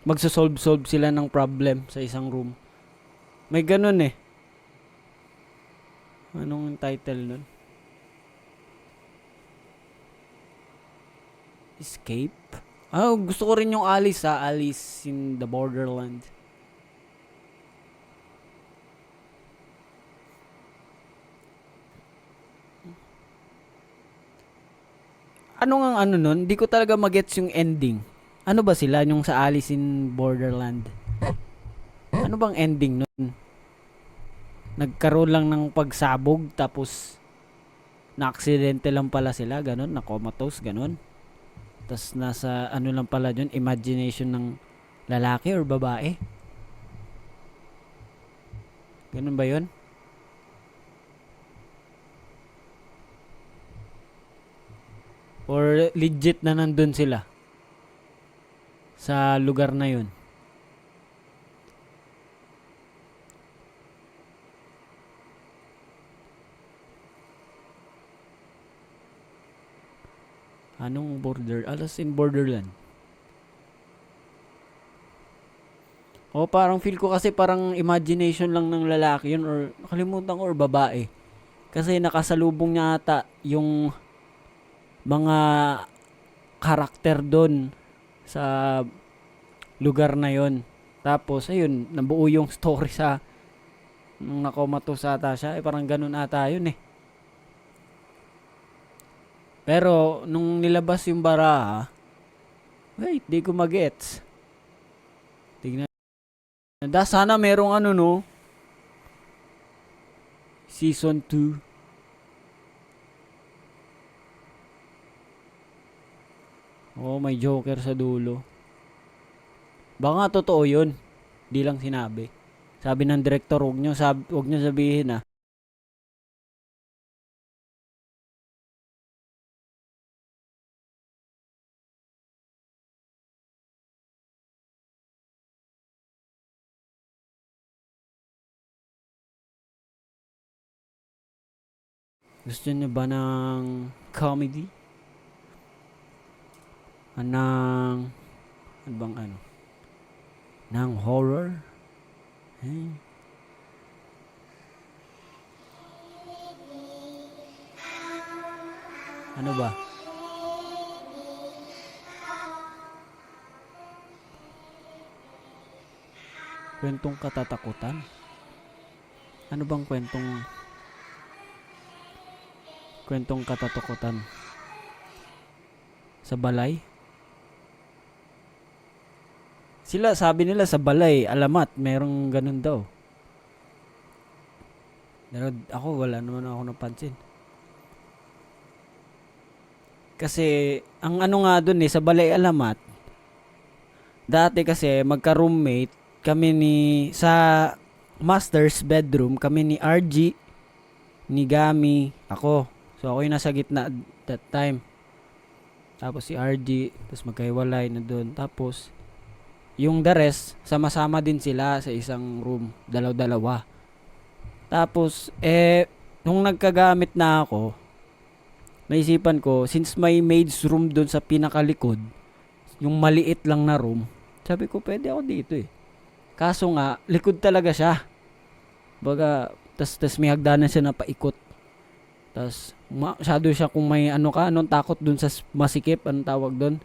magsosolve sila ng problem sa isang room. May ganun eh. Anong title nun? Escape? Gusto ko rin yung Alice Alice in the Borderland. Ano nga ano nun? Di ko talaga magets yung ending. Ano ba sila yung sa Alice in Borderland? Ano bang ending nun? Nagkaroon lang ng pagsabog tapos na-aksidente lang pala sila, ganun, na comatose, ganun. Tapos nasa ano lang pala dun, imagination ng lalaki or babae. Ganun ba yun? Or legit na nandun sila sa lugar na yun? Anong Alice in Borderland? Parang feel ko kasi parang imagination lang ng lalaki yun or nakalimutan ko or babae. Kasi nakasalubong niya ata yung mga karakter doon sa lugar na yon. Tapos ayun, nabuo yung story sa nung nakomatos ata siya. Parang ganun ata yun eh. Pero nung nilabas yung baraha, wait, di ko magets. Tignan. Sana merong ano no, season 2. May Joker sa dulo. Baka totoo yun. Di lang sinabi. Sabi ng director, wag nyo sabihin ah. Gusto nyo ba ng comedy? Ng, ano bang ano? Ng horror? Eh? Ano ba? Kwentong katatakutan? Ano bang kwentong katatakutan? Sa balay? Sila, sabi nila sa balay, alamat, merong ganun daw. Pero ako, wala naman ako napansin. Kasi, ang ano nga dun sa balay alamat, dati kasi, magka-roommate, kami sa master's bedroom, kami ni RG, ni Gami, ako. So, ako yung nasa gitna that time. Tapos si RG, tapos magkahiwalay na doon. Tapos, yung the rest, sama-sama din sila sa isang room. Dalaw-dalawa. Tapos, nung nagkagamit na ako, naisipan ko, since may maid's room doon sa pinakalikod, yung maliit lang na room, sabi ko, pwede ako dito eh. Kaso nga, likod talaga siya. Baga, tas may hagdanan siya na paikot. Tas, masyado siya kung may anong takot dun sa masikip, anong tawag dun.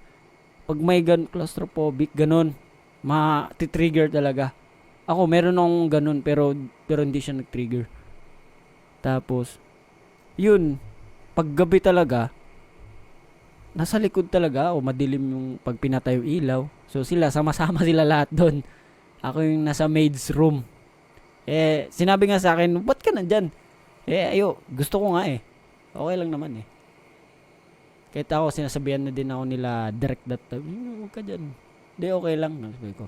Pag may claustrophobic, ganun, ma-trigger talaga. Ako, meron akong ganun, pero hindi siya nag-trigger. Tapos, yun, paggabi talaga, nasa likod talaga o madilim yung pag pinatay yung ilaw. So sila, sama-sama sila lahat doon. Ako yung nasa maid's room. Sinabi nga sa akin, ba't ka nandyan? Gusto ko nga eh. Okay lang naman eh. Kahit ako, sinasabihan na din ako nila direct that time, huwag ka dyan. Hindi, okay lang. Sabi ko.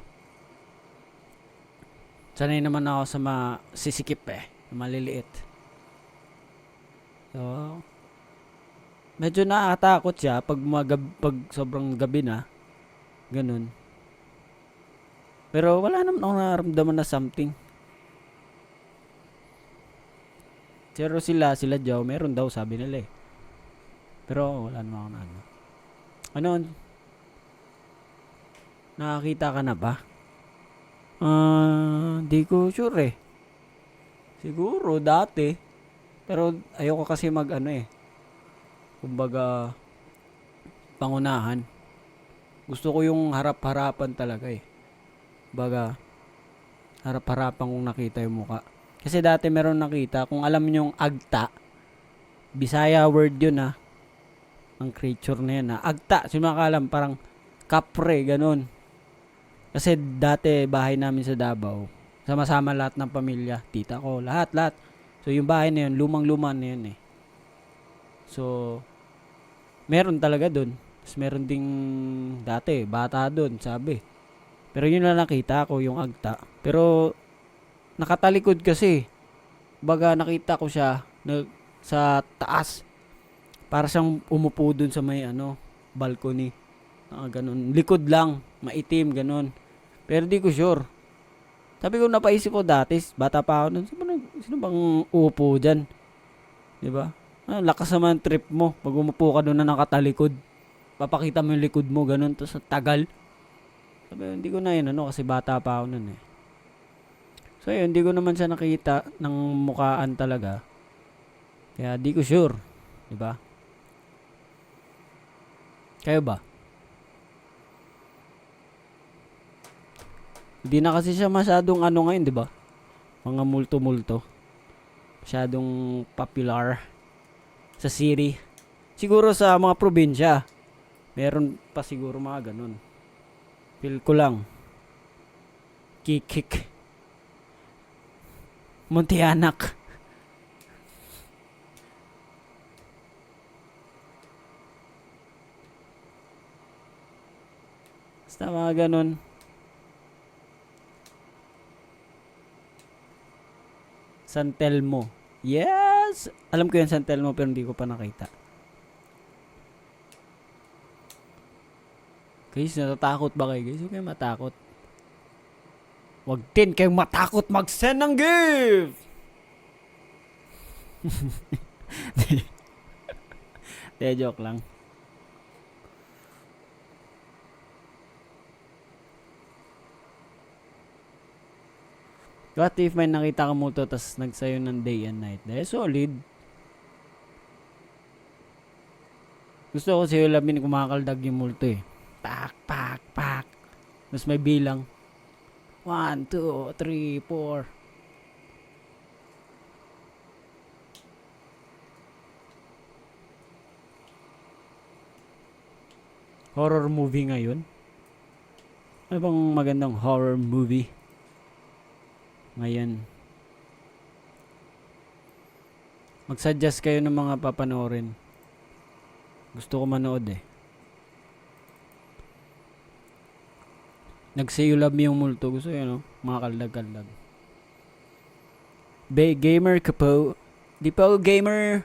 Sanay naman ako sa sisikip maliliit. So, medyo nakakatakot siya pag sobrang gabi na. Ganun. Pero wala naman ako nararamdaman na something. Pero sila Joe, meron daw sabi nila eh. Pero wala naman ako na ano. Nakakita ka na ba? Di ko sure eh. Siguro dati. Pero ayoko kasi mag ano eh. Kumbaga, pangunahan. Gusto ko yung harap-harapan talaga eh. Baga, harap-harapan kong nakita yung muka. Kasi dati meron nakita, kung alam nyo yung agta, Bisaya word yun ah. Ang creature na yan ah. Agta, sino makakalam, parang kapre, ganun. Kasi dati bahay namin sa Davao, sama-sama lahat ng pamilya, tita ko, lahat. So yung bahay na yun, lumang-luma na yun eh. So, meron talaga dun. Tapos meron ding dati, bata dun, sabi. Pero yun lang nakita ko, yung agta. Pero, nakatalikod kasi. Baga nakita ko siya sa taas. Para siyang umupo dun sa may balcony. Ganun. Likod lang, maitim, ganun. Pero di ko sure. Sabi ko, napaisip ko dati, bata pa ako nun, sino bang uupo dyan? Diba? Lakas naman trip mo. Pag umupo ka doon na nakatalikod. Papakita mo yung likod mo, ganun. Tapos tagal. Sabi ko, hindi ko na yun, kasi bata pa ako nun eh. So yun, hindi ko naman siya nakita ng mukaan talaga. Kaya di ko sure. Diba? Kayo ba? Hindi na kasi siya masyadong ngayon, di ba? Mga multo-multo. Masyadong popular sa city. Siguro sa mga probinsya. Meron pa siguro mga ganun. Feel ko lang. Kikik. Muntianak. Basta mga ganun. San Telmo. Yes! Alam ko yan San Telmo pero hindi ko pa nakita. Guys, natatakot ba kayo guys? Huwag kayong matakot. Huwag din kayong matakot mag-send ng gift! Hindi, joke lang. What if may nakita ka multo tas nagsayo ng day and night? Dahil solid. Gusto ko si Ulamin kumakaldag yung multo eh. Pak, pak, pak. Tapos may bilang. 1, 2, 3, 4. Horror movie ngayon? Ano bang magandang horror movie ngayon? Mag-suggest kayo ng mga papanoorin. Gusto ko manood eh. Nag-say you love me yung multo. Gusto yun, mga kaldag-kaldag. Gamer ka po. Di po gamer.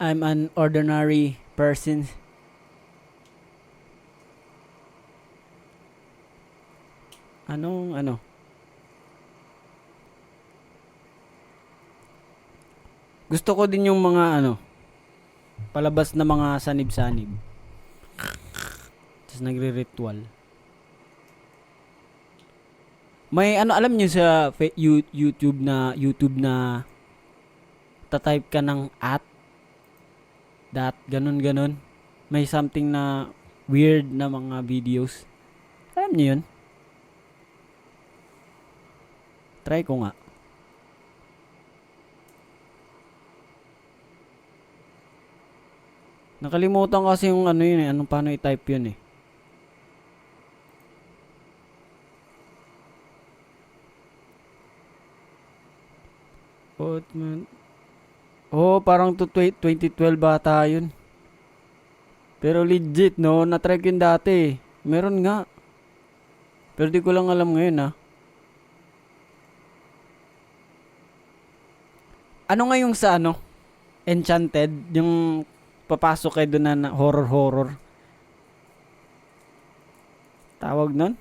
I'm an ordinary person. Ano? Gusto ko din yung mga palabas na mga sanib-sanib. Tapos nagre-ritual. May alam niyo sa YouTube na tatype ka ng ganun. May something na weird na mga videos. Alam niyo yun? Try ko nga. Nakalimutan kasi yung yun eh. Paano i-type yun eh. Parang 2012 bata yun. Pero legit no, na-try ko yun dati. Meron nga. Pero di ko lang alam ngayon ah. Ano nga yung sa Enchanted, yung papasok kayo doon na horror. Tawag nun?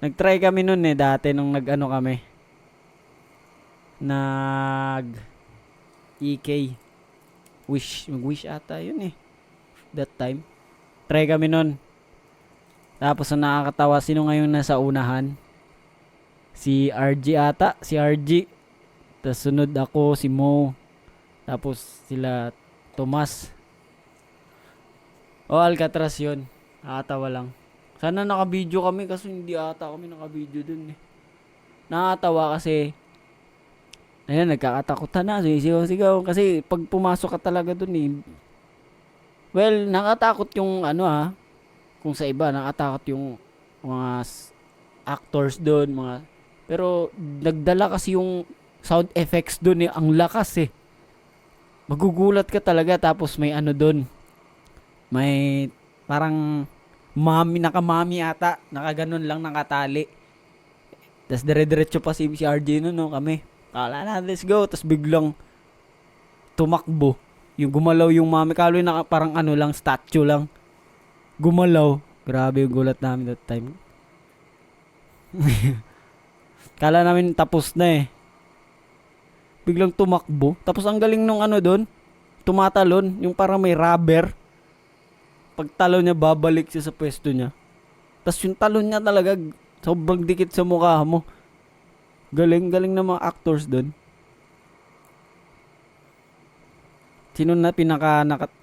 Nag-try kami nun eh dati nung kami. EK. Wish ata yun eh. That time. Try kami nun. Tapos ang nakakatawa, sino ngayon nasa unahan? Si RG ata, si RG. Tapos sunod ako, si Mo. Tapos sila Tomas. O Alcatraz yun. Nakakatawa lang. Sana naka-video kami kasi hindi ata kami naka-video dun eh. Nakakatawa kasi ayun, nagkakatakutan na, sisigaw-sigaw. Kasi pag pumasok ka talaga dun eh. Well, nakatakot yung kung sa iba, nakatakot yung mga actors dun, pero nagdala kasi yung sound effects dun eh, ang lakas eh. Magugulat ka talaga tapos may dun. May parang nakamami ata, nakaganon lang nakatali. Tapos dire-diretso pa si RJ no, kami. Kala na, let's go. Tapos biglang tumakbo. Yung gumalaw yung mami. Kaloy na parang lang, statue lang. Gumalaw. Grabe yung gulat namin that time. Kala namin tapos na eh. Biglang tumakbo. Tapos ang galing nung doon. Tumatalon. Yung parang may rubber. Pagtalon niya, babalik siya sa pwesto niya. Tapos yung talon niya talaga, sobrang dikit sa mukha mo. Galing ng mga actors doon. Sino na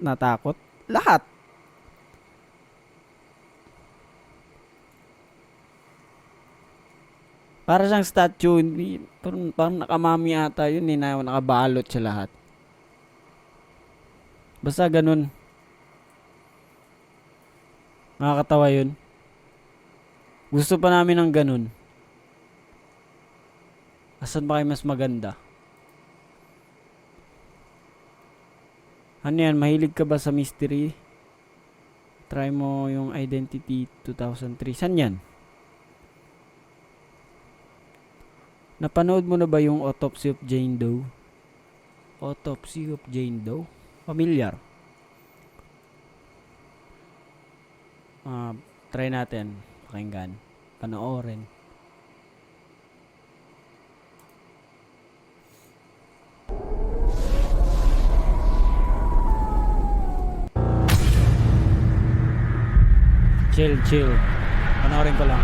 natakot? Lahat. Para siyang statue, parang nakamami ata yun eh, nakabalot siya lahat. Basta ganun. Nakakatawa yun. Gusto pa namin ng ganun. Asan ba kayo mas maganda? Ano yan? Mahilig ka ba sa mystery? Try mo yung Identity 2003. San yan? Napanood mo na ba yung Autopsy of Jane Doe? Autopsy of Jane Doe? Familiar? Try natin. Pakinggan. Panoorin. Chill. Panoorin ko lang.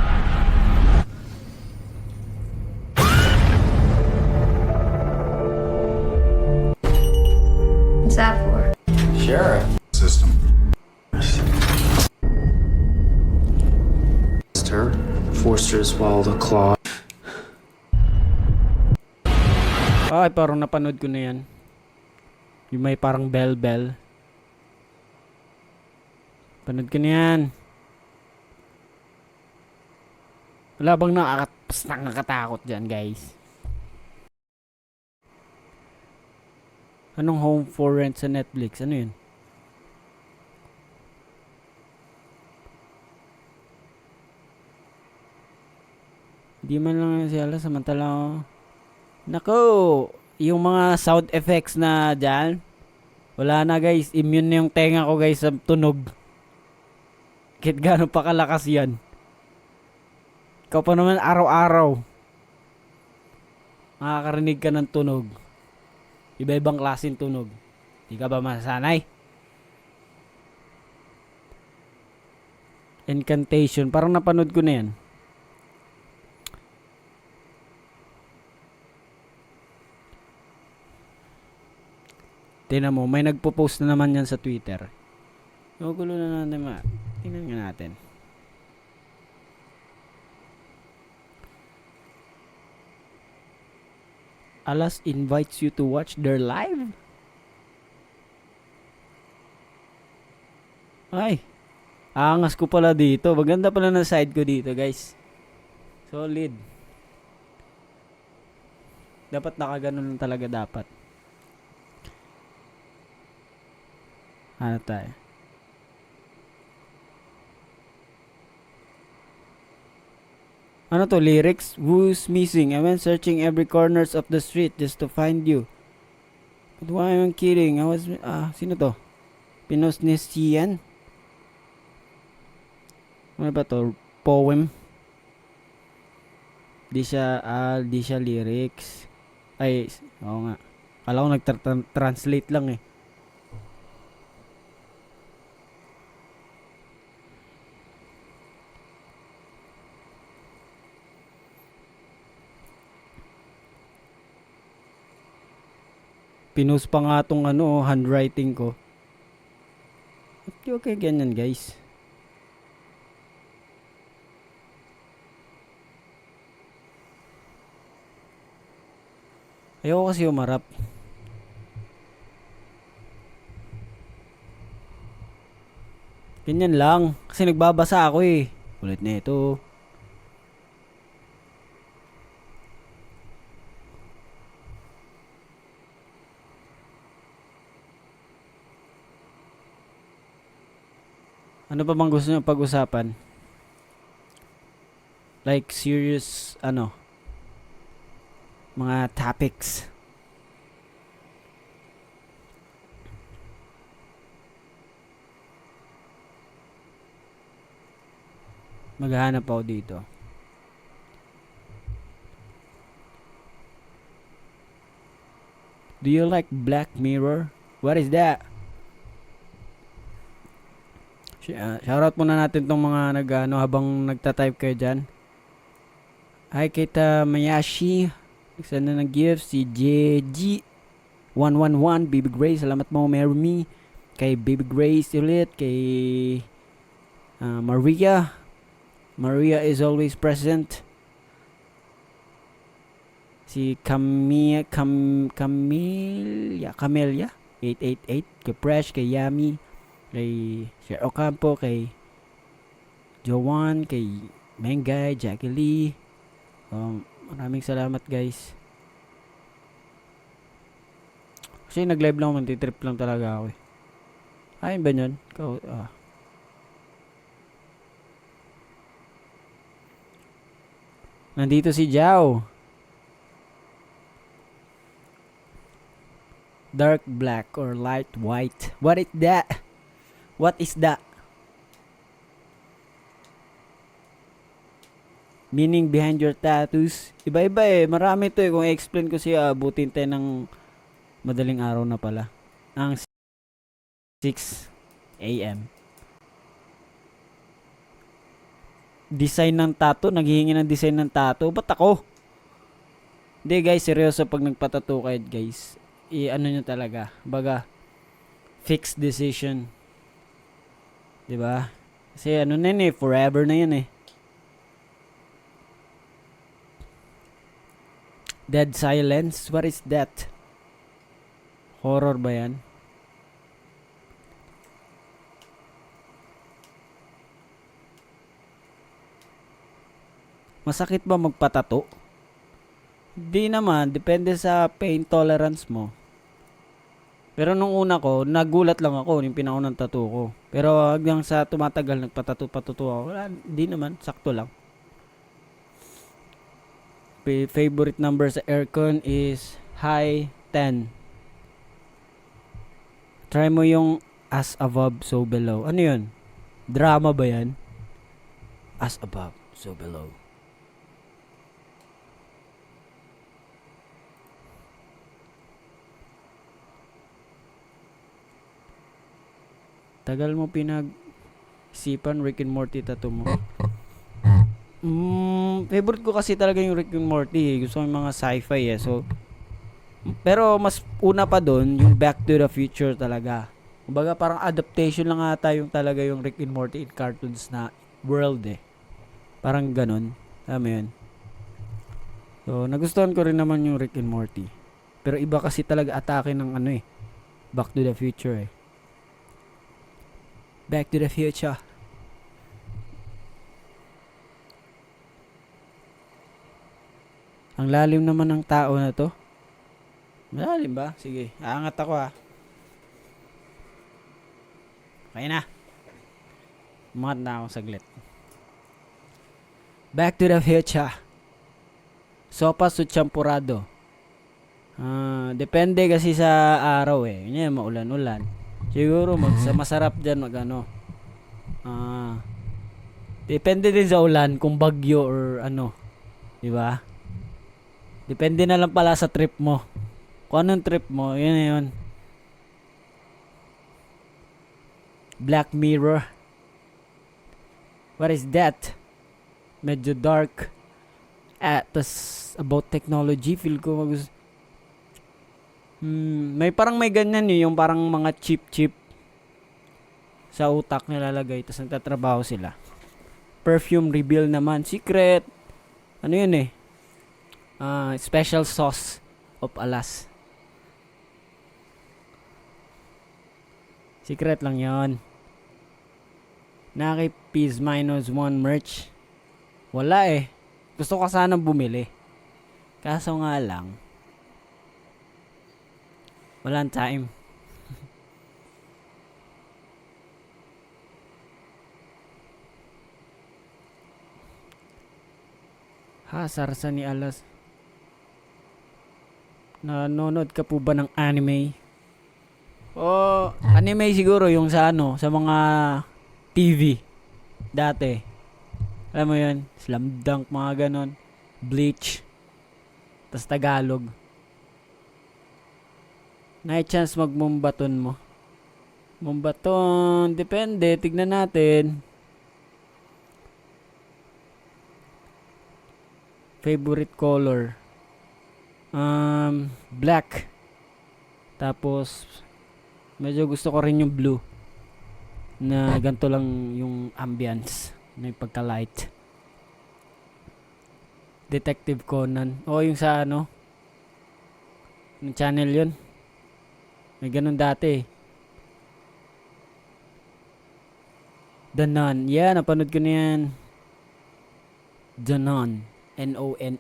What's that for? Sheriff. System. Her. Forced her to swallow the claw. Ay, parang napanood ko na yan. Yung may parang bell. Panood ko na yan. Wala bang nakakatakot dyan, guys? Anong Home for Rent sa Netflix? Ano yun? Di man lang sila samantala. Nako, yung mga sound effects na dyan, wala na guys. Immune na yung tenga ko guys sa tunog. Kahit gano'n pa kalakas yan. Ikaw pa naman araw-araw. Makakarinig ka ng tunog. Iba-ibang klaseng tunog. Di ka ba masanay? Incantation. Parang napanood ko na yan. Tingnan mo, may nagpo-post na naman yan sa Twitter. Gulo na natin tingnan nga natin. Alas invites you to watch their live? Ay, angas ko pala dito. Maganda pala ng side ko dito, guys. Solid. Dapat nakaganon lang talaga dapat. Ano tayo? Ano to, lyrics? Who's missing? I went searching every corners of the street just to find you. But why am I kidding? Sino to? Pinos ni Sian? Ano ba to? Poem? Di siya lyrics. Ay, oo nga. Kala ko nag-translate lang eh. Pinost pa nga tong handwriting ko. Okay, ganyan guys. Ayoko kasi umarap. Ganyan lang. Kasi nagbabasa ako eh. Ulit na ito. Ano pa bang gusto nyo pag-usapan? Like serious, mga topics. Maghahanap ako dito. Do you like Black Mirror? What is that? Shoutout muna natin tong mga habang nagta-type kayo dyan. Hi Kita Mayashi. Nagsend na ng gift. Si JG111. Baby Grace. Salamat mo, marry me. Kay Baby Grace ulit. Kay Maria. Maria is always present. Si Camelia 888. Kay Fresh. Kay Yami. Kay Sir Ocampo, kay Jowan, kay Mengay, Jackie Lee. Maraming salamat guys. Kasi nag-live lang ako, trip lang talaga ako eh. Ayun ba yun? Nandito si Jao. Dark black or light white. What is that? What is that? Meaning behind your tattoos. Iba-iba eh. Marami to eh. Kung i-explain ko siya, abutin tayo ng madaling araw na pala. Ang 6 a.m. Design ng tattoo. Naghihingi ng design ng tattoo. Ba't ako? Hindi guys, seryoso pag nagpatattoo kayo guys. I-ano nyo talaga. Baga, fixed decision. Diba? Kasi na yun eh, forever na yun eh. Dead silence? What is that? Horror ba yan? Masakit ba magpatato? Di naman, depende sa pain tolerance mo. Pero nung una ko, nagulat lang ako yung pinaunang tattoo ko. Pero hanggang sa tumatagal, nagpatato-patuto ako. Wala, di naman, sakto lang. Favorite number sa aircon is high 10. Try mo yung as above, so below. Ano yun? Drama ba yan? As above, so below. Tagal mo pinag-isipan Rick and Morty tattoo mo. Favorite ko kasi talaga yung Rick and Morty. Gusto ko yung mga sci-fi eh. So, pero mas una pa doon yung Back to the Future talaga. Kumbaga parang adaptation lang ata yung talaga yung Rick and Morty in cartoons na world eh. Parang ganun. Alam mo yun? So, nagustuhan ko rin naman yung Rick and Morty. Pero iba kasi talaga atake ng Back to the Future eh. Back to the Future. Ang lalim naman ng tao na to. Malalim ba? Sige, aangat ako ha. Okay na. Umangat na ako saglit. Back to the Future. Sopa su champurado. Depende kasi sa araw eh. Yan, maulan-ulan. Siguro masarap dyan depende din sa ulan kung bagyo or di ba? Depende na lang pala sa trip mo. Kung anong trip mo, yun na yun. Black Mirror. What is that? Medyo dark. Tas about technology, feel ko May ganyan yung parang mga chip sa utak nilalagay tapos nagtatrabaho sila. Perfume reveal naman, secret. Ano yun eh? Special sauce of alas. Secret lang yon. Naki Peace minus 1 merch. Wala eh. Gusto ko sana bumili. Kaso nga lang, walang time. Sarsa ni Alas. Nanonood ka po ba ng anime? Anime siguro yung sa sa mga TV. Dati. Alam mo yun? Slam Dunk, mga ganon. Bleach. Tas Tagalog. Na-chance mag-Mumbaton mo. Mumbaton, depende. Tignan natin. Favorite color. Black. Tapos, medyo gusto ko rin yung blue. Na ganito lang yung ambience. May pagka-light. Detective Conan. Yung sa ano. Yung channel yun. May ganun dati. The Nun. Yeah, napanood ko na yan. The Nun. None.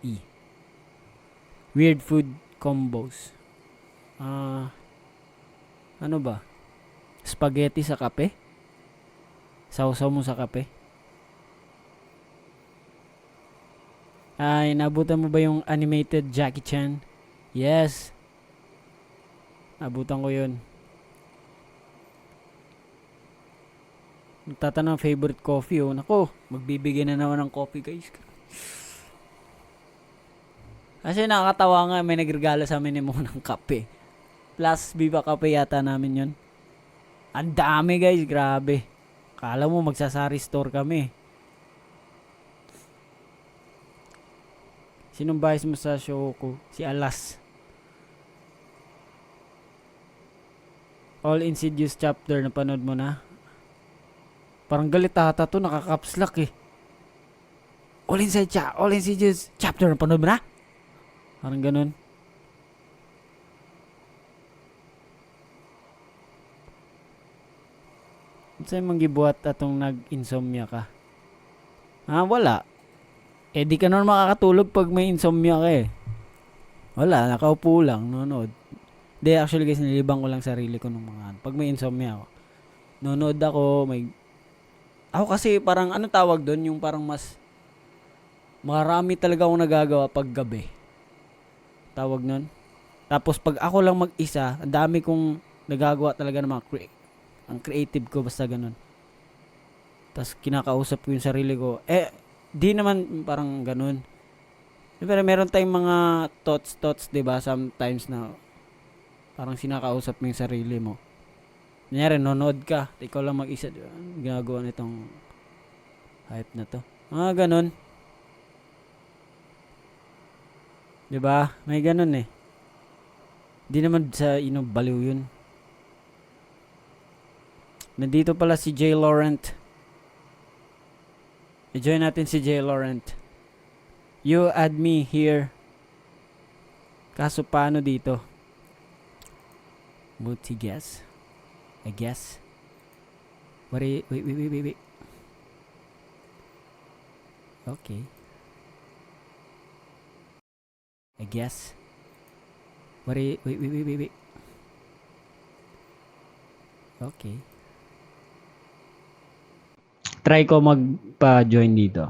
Weird food combos. Ano ba? Spaghetti sa kape? Sausaw mo sa kape? Nabutan mo ba yung animated Jackie Chan? Yes. Nabutan ko yun. Nagtatanong favorite coffee. Nako, magbibigay na naman ng coffee, guys. Kasi nakakatawa nga, may nagregalo sa amin ni Mo ng kape. Plus, Viva Kape yata namin yun. Ang dami, guys. Grabe. Kala mo magsasari store kami. Sinong bias mo sa show ko? Si Alas. All Insidious chapter, napanood mo na? Parang galit ata to, nakakapslak eh. All Insidious chapter, napanood mo na? Parang ganun. Sa'yo manggibuhat atong nag-insomnia ka? Wala. Di ka naman makakatulog pag may insomnia ka eh. Wala, nakaupo lang, nanonood. Actually guys, nilibang ko lang sarili ko nung mga pag may insomnia ako. Nanonood ako, ako kasi parang, ano tawag doon? Yung parang mas marami talaga akong nagagawa pag gabi. Tawag nun. Tapos pag ako lang mag-isa, ang dami kong nagagawa talaga ng mga ang creative ko, basta ganun. Tapos kinakausap ko yung sarili ko. Di naman parang ganun. Pero meron tayong mga thoughts, 'di ba? Sometimes na parang sinakausap mo yung sarili mo. Kunyari, nonood ka, ikaw lang mag-isa, diba? Ginagawa nitong hype na to. Mga ganun. 'Di ba? May ganun eh. Di naman sa baliw yun. Nandito pala si J. Laurent. I-join natin si J. Laurent. You add me here. Kaso paano dito? Multi-guess? I guess. Wait. Okay. I guess. Wait. Okay. Try ko magpa-join dito.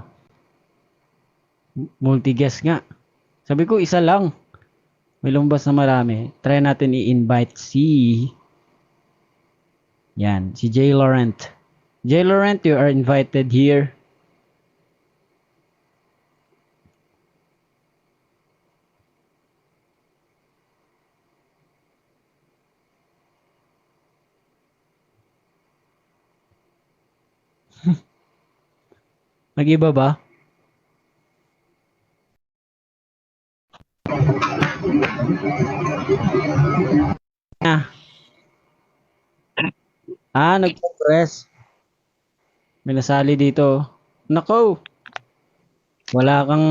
Multi-guest nga. Sabi ko, isa lang. May lumabas na marami. Try natin i-invite si... Yan, si J. Laurent. J. Laurent, you are invited here. Nag-iba ba? Nag-progress. May nasali dito. Nako! Wala kang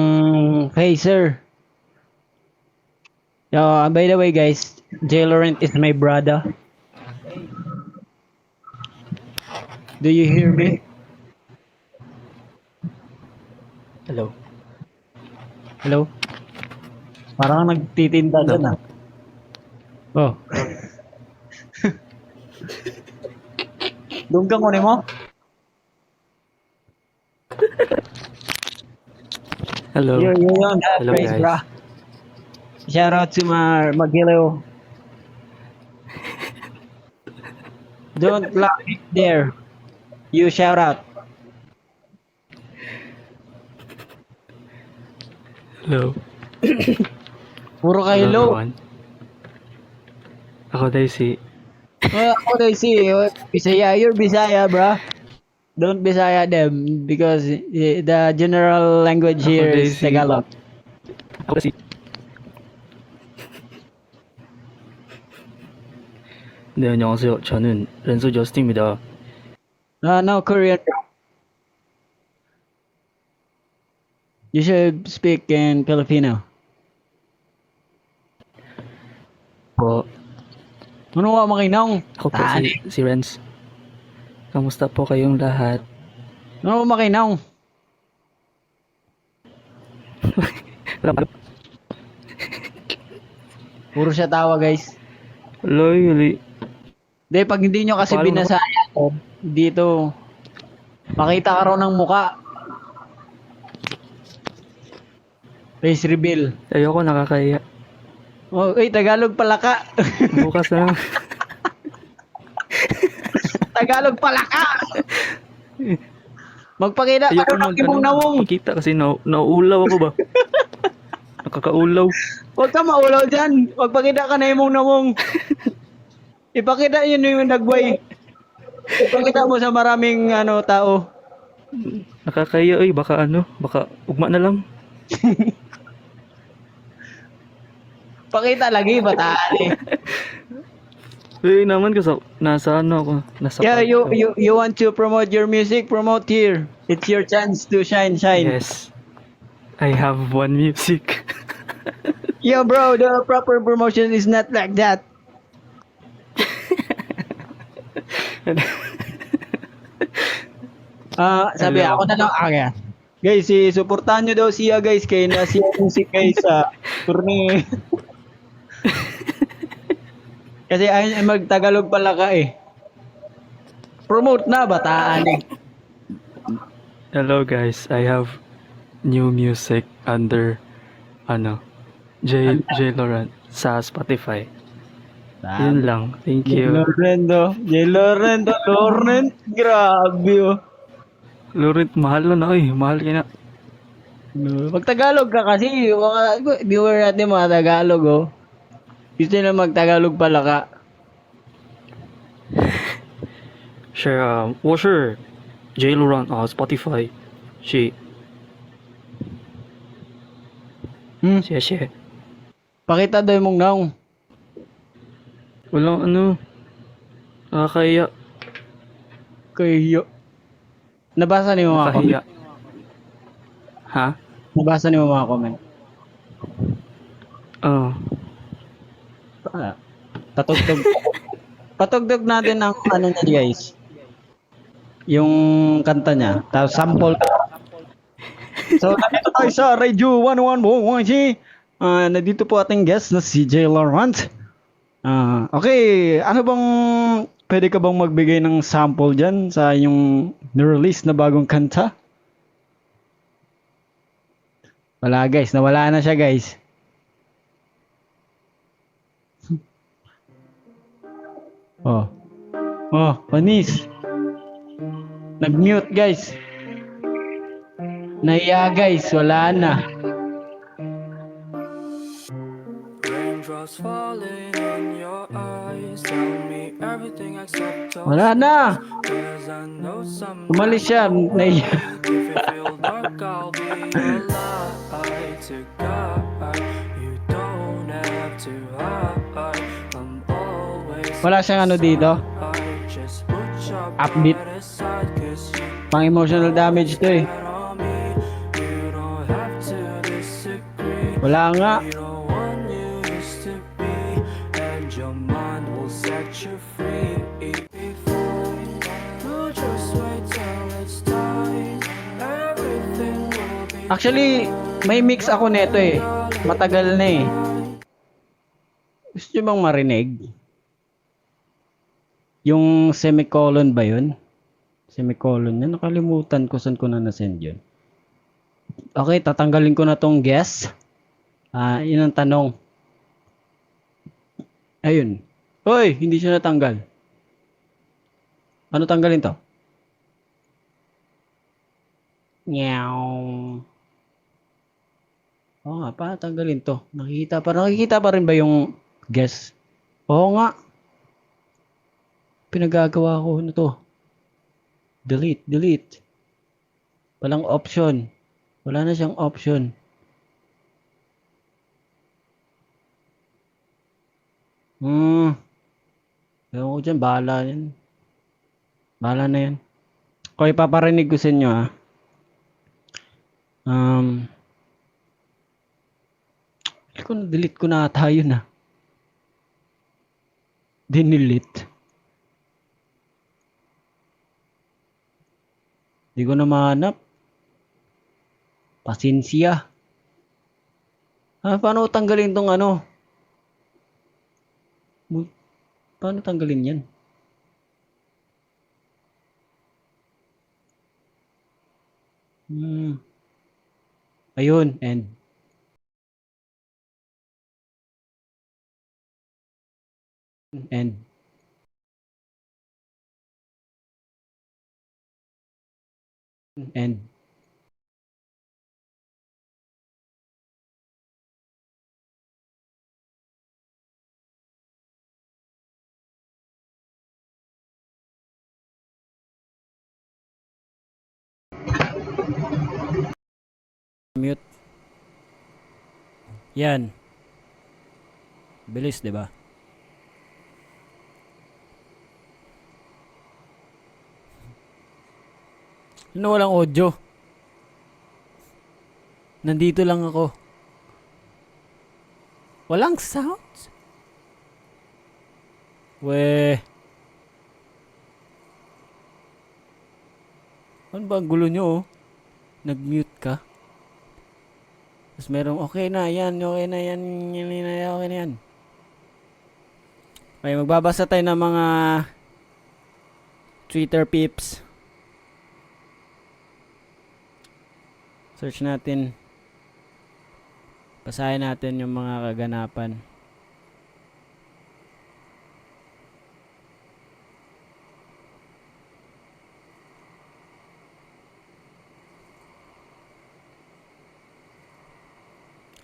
phaser. By the way guys, J. Laurent is my brother. Do you hear me? Hello. Hello? Parang nagtitinda Hello. dyan Oh. Doon ka kunin mo? Hello. You don't have Hello, praise, guys. bro. Shout out to Magilo. Don't block it there. You shout out. Hello. Puro kayo Hello, low. everyone. Ako Daisy. Ako na si Bisaya. You're Bisaya, bro. Don't Bisaya them because the general language Ako here is Daisy. Tagalog. Ako si... 네, 안녕하세요. 저는 renzo 저스틴입니다. No, Korean. You should speak in Filipino. Po, Ano nga makinang? ako po si Renz. Kamusta po kayong lahat? Ano makinang? Wala pa. Puro siya tawa, guys. Hello, Yuli. Hindi, pag hindi nyo kasi Paano binasaya dito, makita ka raw ng muka. Face reveal. Ayoko, nakakaya. Oh, Tagalog pala ka. Bukas na lang. Tagalog pala ka. Magpakita ka ng imong nawong. Pakita kasi nauulaw ako ba? Nakakaulaw. Huwag ka maulaw dyan. Magpakita ka na imong nawong. Ipakita yun yung nagway. Ipakita mo sa maraming tao. Nakakaya, baka baka ugma na lang. Pakita lagi, bataan eh. Naman kasi nasa ako, nasa Yeah, kwarto. you want to promote your music? Promote here. It's your chance to shine. Yes. I have one music. Yeah, bro, the proper promotion is not like that. Sabi Hello. ako na lang Guys, suportahan nyo daw siya guys kay na siya music guys sa tourney. Kasi ayun ay magtagalog pala ka eh. Promote na bataan eh. Hello guys, I have new music under J Laurent sa Spotify. Yun lang. Thank you. Laurent, grabe oh. Laurent, mahal na mahal ka na. Magtagalog ka kasi, mga viewer natin mga Tagalog oh. Gusto na magtagalog pala ka. Sure, 我是 J Laurent Spotify 是 谢谢 Pakita daw mong naong. Walang nakakaya. Kayo. Nabasa niyo mga comment? Nakahiya. Ha? Nabasa niyo mga comment? Patugtog. Patugtog natin ang niya guys. Yung kanta niya. Tapos sample. So, nandito tayo sa Radio 101.1. Nandito po ating guest na si J. Laurent. Okay, ano bang pwede ka bang magbigay ng sample dyan sa yung nirelease na bagong kanta? Wala guys, nawala na siya guys. Panis. Nag-mute guys. Naiya guys, wala na. Raindrops falling in your eyes, tell me everything except Wala na. cause I know some Umalis siya, naiya. if it feel dark I'll be your light to guide. You don't have to hide. I'm always Wala siyang dito. just put upbeat. aside, 'cause you Pang emotional damage to eh. bet on me. You don't have to disagree. Wala nga. Be the one you used to be, and your mind will set you free. We'll just wait till it's time. Everything will be Actually, may mix ako neto eh. Matagal na eh. Gusto nyo bang marinig? Yung semicolon ba yun? Semicolon yun. Nakalimutan ko saan ko na nasend yun. Okay, tatanggalin ko na tong guess. Yun ang tanong. Ayun. Hoy, hindi siya natanggal. Ano tanggalin to? Meow. Oo nga, paano tanggalin to? Nakikita pa rin ba yung guess? Oo nga. Pinagagawa ko na to. Delete. Walang option. Wala na siyang option. Ewan ko dyan, bahala yan. Bahala na yan. Kung ipaparinig ko sa inyo delete ko na ata yun Dinilit. Di ko na mahanap. Pasensya. Paano tanggalin tong ano? Paano tanggalin yan? Ayun, end. End. End. Mute. Yan. Bilis, 'di ba? Ano walang audio? Nandito lang ako. Walang sounds? Weh. Ano ba ang gulo nyo oh? Nag-mute ka? Tapos merong okay na yan. Okay na yan. Okay, magbabasa tayo ng mga Twitter peeps. Search natin. Basahin natin yung mga kaganapan.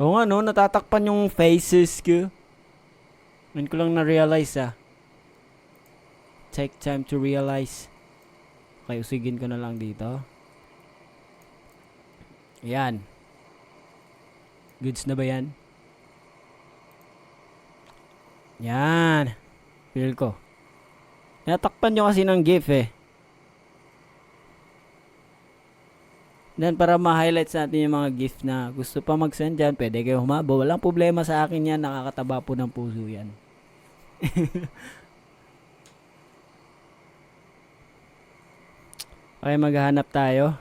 Oo nga no, natatakpan yung faces ko. Ngayon ko lang na-realize Take time to realize. Okay, usigin ko na lang dito. Ayan. Goods na ba yan? Yan. Feel ko. Natakpan nyo kasi ng GIF eh. Then para ma-highlights natin yung mga GIF na gusto pa mag-send dyan, pwede kayo humabo. Walang problema sa akin yan. Nakakataba po ng puso yan. Okay, maghahanap tayo.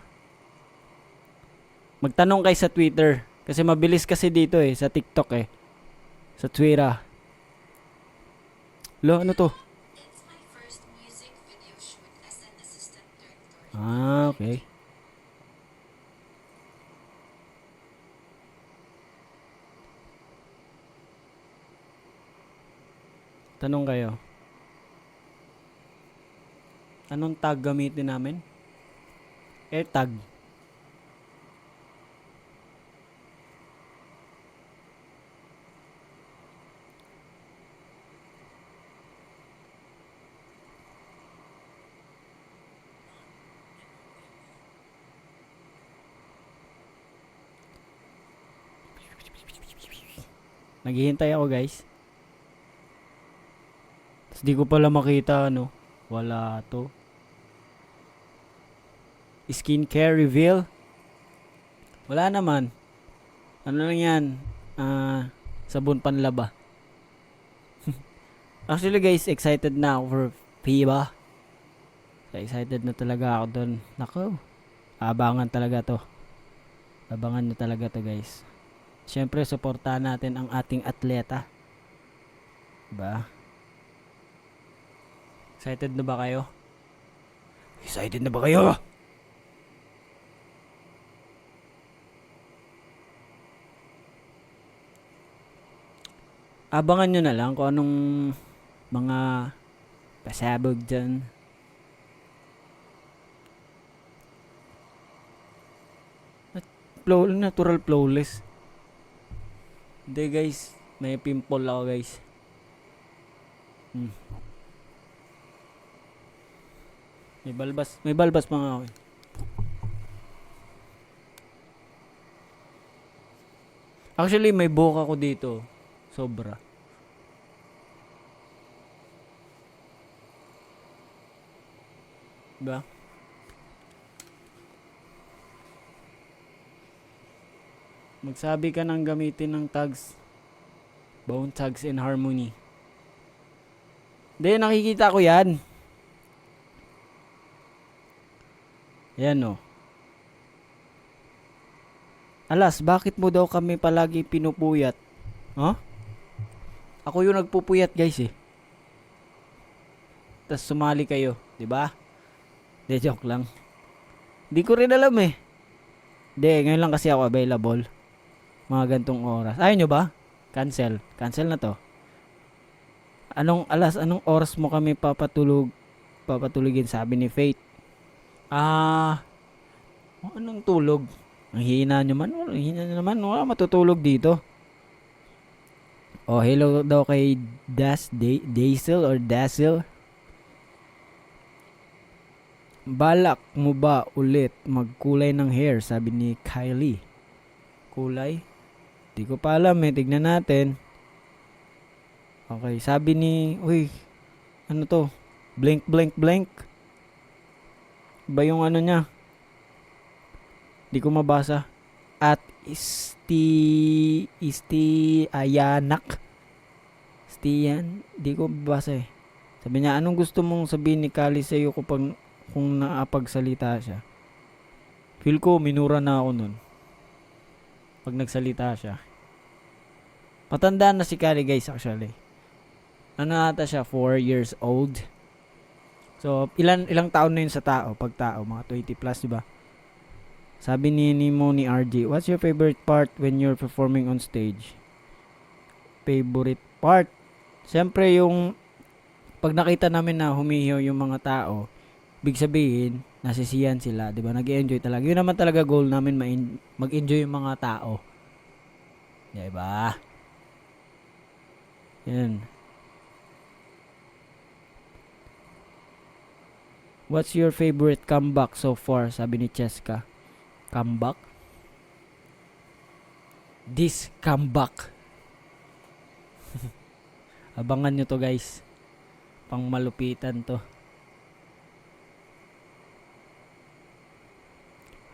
Magtanong kayo sa Twitter. Kasi mabilis kasi dito eh. Sa TikTok eh. Sa Twitter. Lo, ano to? It's my first music video shoot as an assistant director. Okay. Tanong kayo. Anong tag gamitin namin? AirTag. Naghihintay ako guys. Tapos di ko pala makita ano. Wala to. skincare reveal. Wala naman. Ano lang yan? Sabon panlaba. Actually guys, excited na ako for FIBA. Excited na talaga ako doon. Nako. Abangan talaga to. Abangan nyo talaga to guys. Siyempre, suportahan natin ang ating atleta. Diba? Excited na ba kayo? Excited na ba kayo? Abangan nyo na lang kung anong mga pasabog dyan. Natural flawless. Hindi guys, may pimple ako guys. May balbas pa nga ako. Actually, may buhok ako dito. Sobra. Diba? Magsabi ka ng gamitin ng tags. Bone tags in harmony. Hindi, nakikita ko yan. Yan o. Alas, bakit mo daw kami palagi pinupuyat? Huh? Ako yung nagpupuyat guys eh. Tas sumali kayo, 'di ba? De joke lang. Di ko rin alam eh. De, ngayon lang kasi ako available. Mga gantong oras. Ayaw nyo ba? Cancel. Cancel na to. Anong oras mo kami papatulugin, sabi ni Faith. Anong tulog? Ang hina nyo man. Ang hina nyo naman. Wala matutulog dito. Oh, hello daw kay Dazzle or Dazzle. Balak mo ba ulit magkulay ng hair? Sabi ni Kylie. Kulay? Di ko pa alam eh. Tignan natin. Okay, sabi ni... Uy, ano to? Blink, blink, blink. Ba yung ano niya? Di ko mabasa. At Ayanak. Stian. Di ko mabasa eh. Sabi niya, anong gusto mong sabihin ni Kali sa'yo kung naapagsalita siya? Feel ko, minura na ako nun. Pag nagsalita siya. Matanda na si Kali guys actually. Ano ata siya? 4 years old. So, ilang taon na yun sa tao? Pag tao, mga 20 plus, diba? Sabi ni RJ, what's your favorite part when you're performing on stage? Favorite part? Siyempre yung pag nakita namin na humihiyaw yung mga tao, big sabihin, nasisiyan sila, diba? Nag-enjoy talaga. Yun naman talaga goal namin, mag-enjoy yung mga tao. Diba? Yan. What's your favorite comeback so far? Sabi ni Cheska. Comeback? This comeback. Abangan nyo to guys. Pang malupitan to.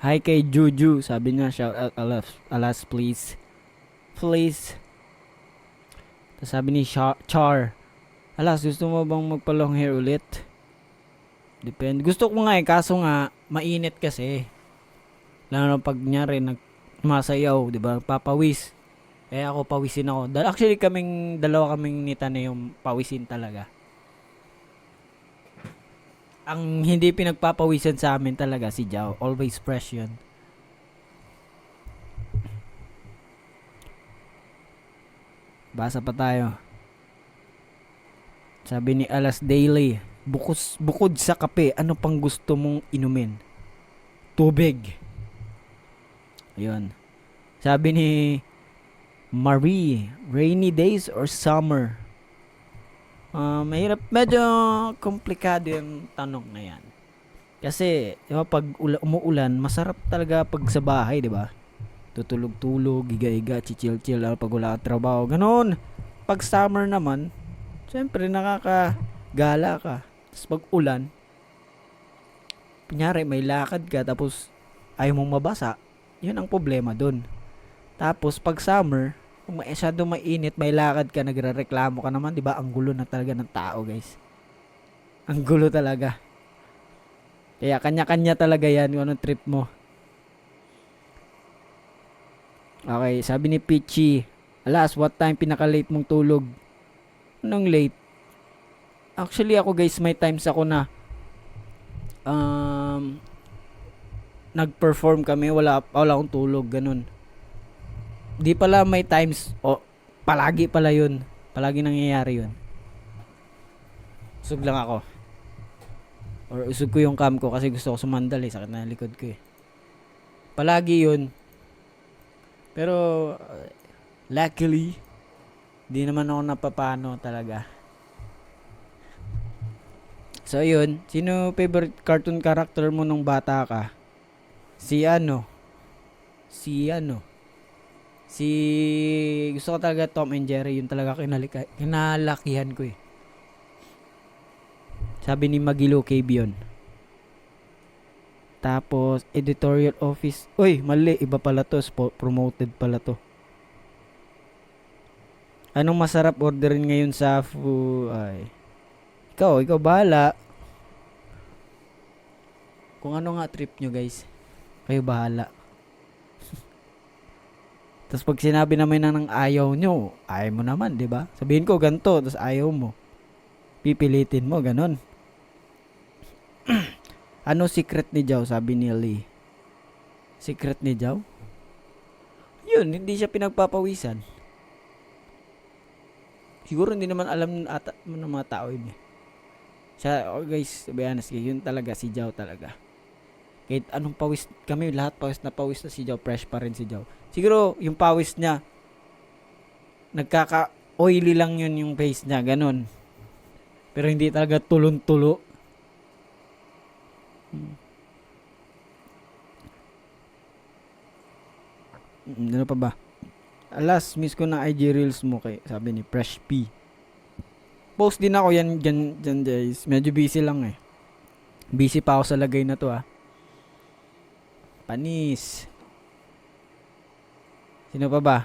Hi kay Juju. Sabi niya, shout out alas please. Please. Tapos sabi ni Char. Alas, gusto mo bang magpa-long hair ulit? Depende. Gusto ko nga eh, kaso nga, mainit kasi. Lalo pag nyari, nagmasayaw, di ba? Papawis. Eh ako, pawisin ako. Actually, dalawa kaming nita na yung pawisin talaga. Ang hindi pinagpapawisan sa amin talaga si Jao. Always fresh yun. Basa pa tayo. Sabi ni Alas Daily, bukod sa kape, ano pang gusto mong inumin? Tubig. Ayun. Sabi ni Marie, rainy days or summer? Mahirap, medyo komplikado yung tanong na yan. Kasi, di ba, pag umuulan, masarap talaga pag sa bahay, di ba? Tutulog-tulog, higa-higa, chill-chill, pag wala ka trabaho, ganun. Pag summer naman, syempre nakakagala ka. Tapos pag ulan, kunyari may lakad ka tapos ayaw mong mabasa, yun ang problema dun. Tapos pag summer, kung masyado mainit, may lakad ka, nagrereklamo ka naman, 'di ba? Ang gulo na talaga ng tao, guys. Ang gulo talaga. Kaya kanya-kanya talaga 'yan kung anong trip mo. Okay, sabi ni Pichi, alas, what time pinaka-late mong tulog? Anong late? Actually ako guys, may times ako na nag-perform kami, wala akong tulog, ganun. Di pala may times, palagi pala yun. Palagi nangyayari yun. Usog lang ako. Or usog ko yung cam ko kasi gusto ko sumandal eh. Sakit na likod ko eh. Palagi yun. Pero, luckily, di naman ako napapano talaga. So, yun. Sino favorite cartoon character mo nung bata ka? Si gusto ko talaga Tom and Jerry, yun talaga kinalakihan ko eh. Sabi ni Magilo KB yun. Tapos editorial office. Uy, mali, iba pala to, promoted pala to. Anong masarap orderin ngayon sa ay. Ikaw bahala. Kung ano nga trip nyo guys, kayo bahala. Tapos pag sinabi naman ng ayaw nyo, ayaw mo naman, di ba? Sabihin ko ganito, tapos ayaw mo. Pipilitin mo, ganon. Ano secret ni Jao? Sabi ni Lee. Secret ni Jao? Yun, hindi siya pinagpapawisan. Siguro hindi naman alam ng mga tao yun eh. Siya, guys, to be honest, yun talaga, si Jao talaga. Kahit anong pawis, kami lahat pawis na si Jao, fresh pa rin si Jao. Siguro, yung pawis niya, nagkaka-oily lang yun yung face niya, ganun. Pero hindi talaga tulon-tulo. Ano pa ba? Alas, miss ko na IG Reels mo kay, sabi ni Fresh P. Post din ako yan dyan guys. Medyo busy lang eh. Busy pa ako sa lagay na to Panis. Sino pa ba?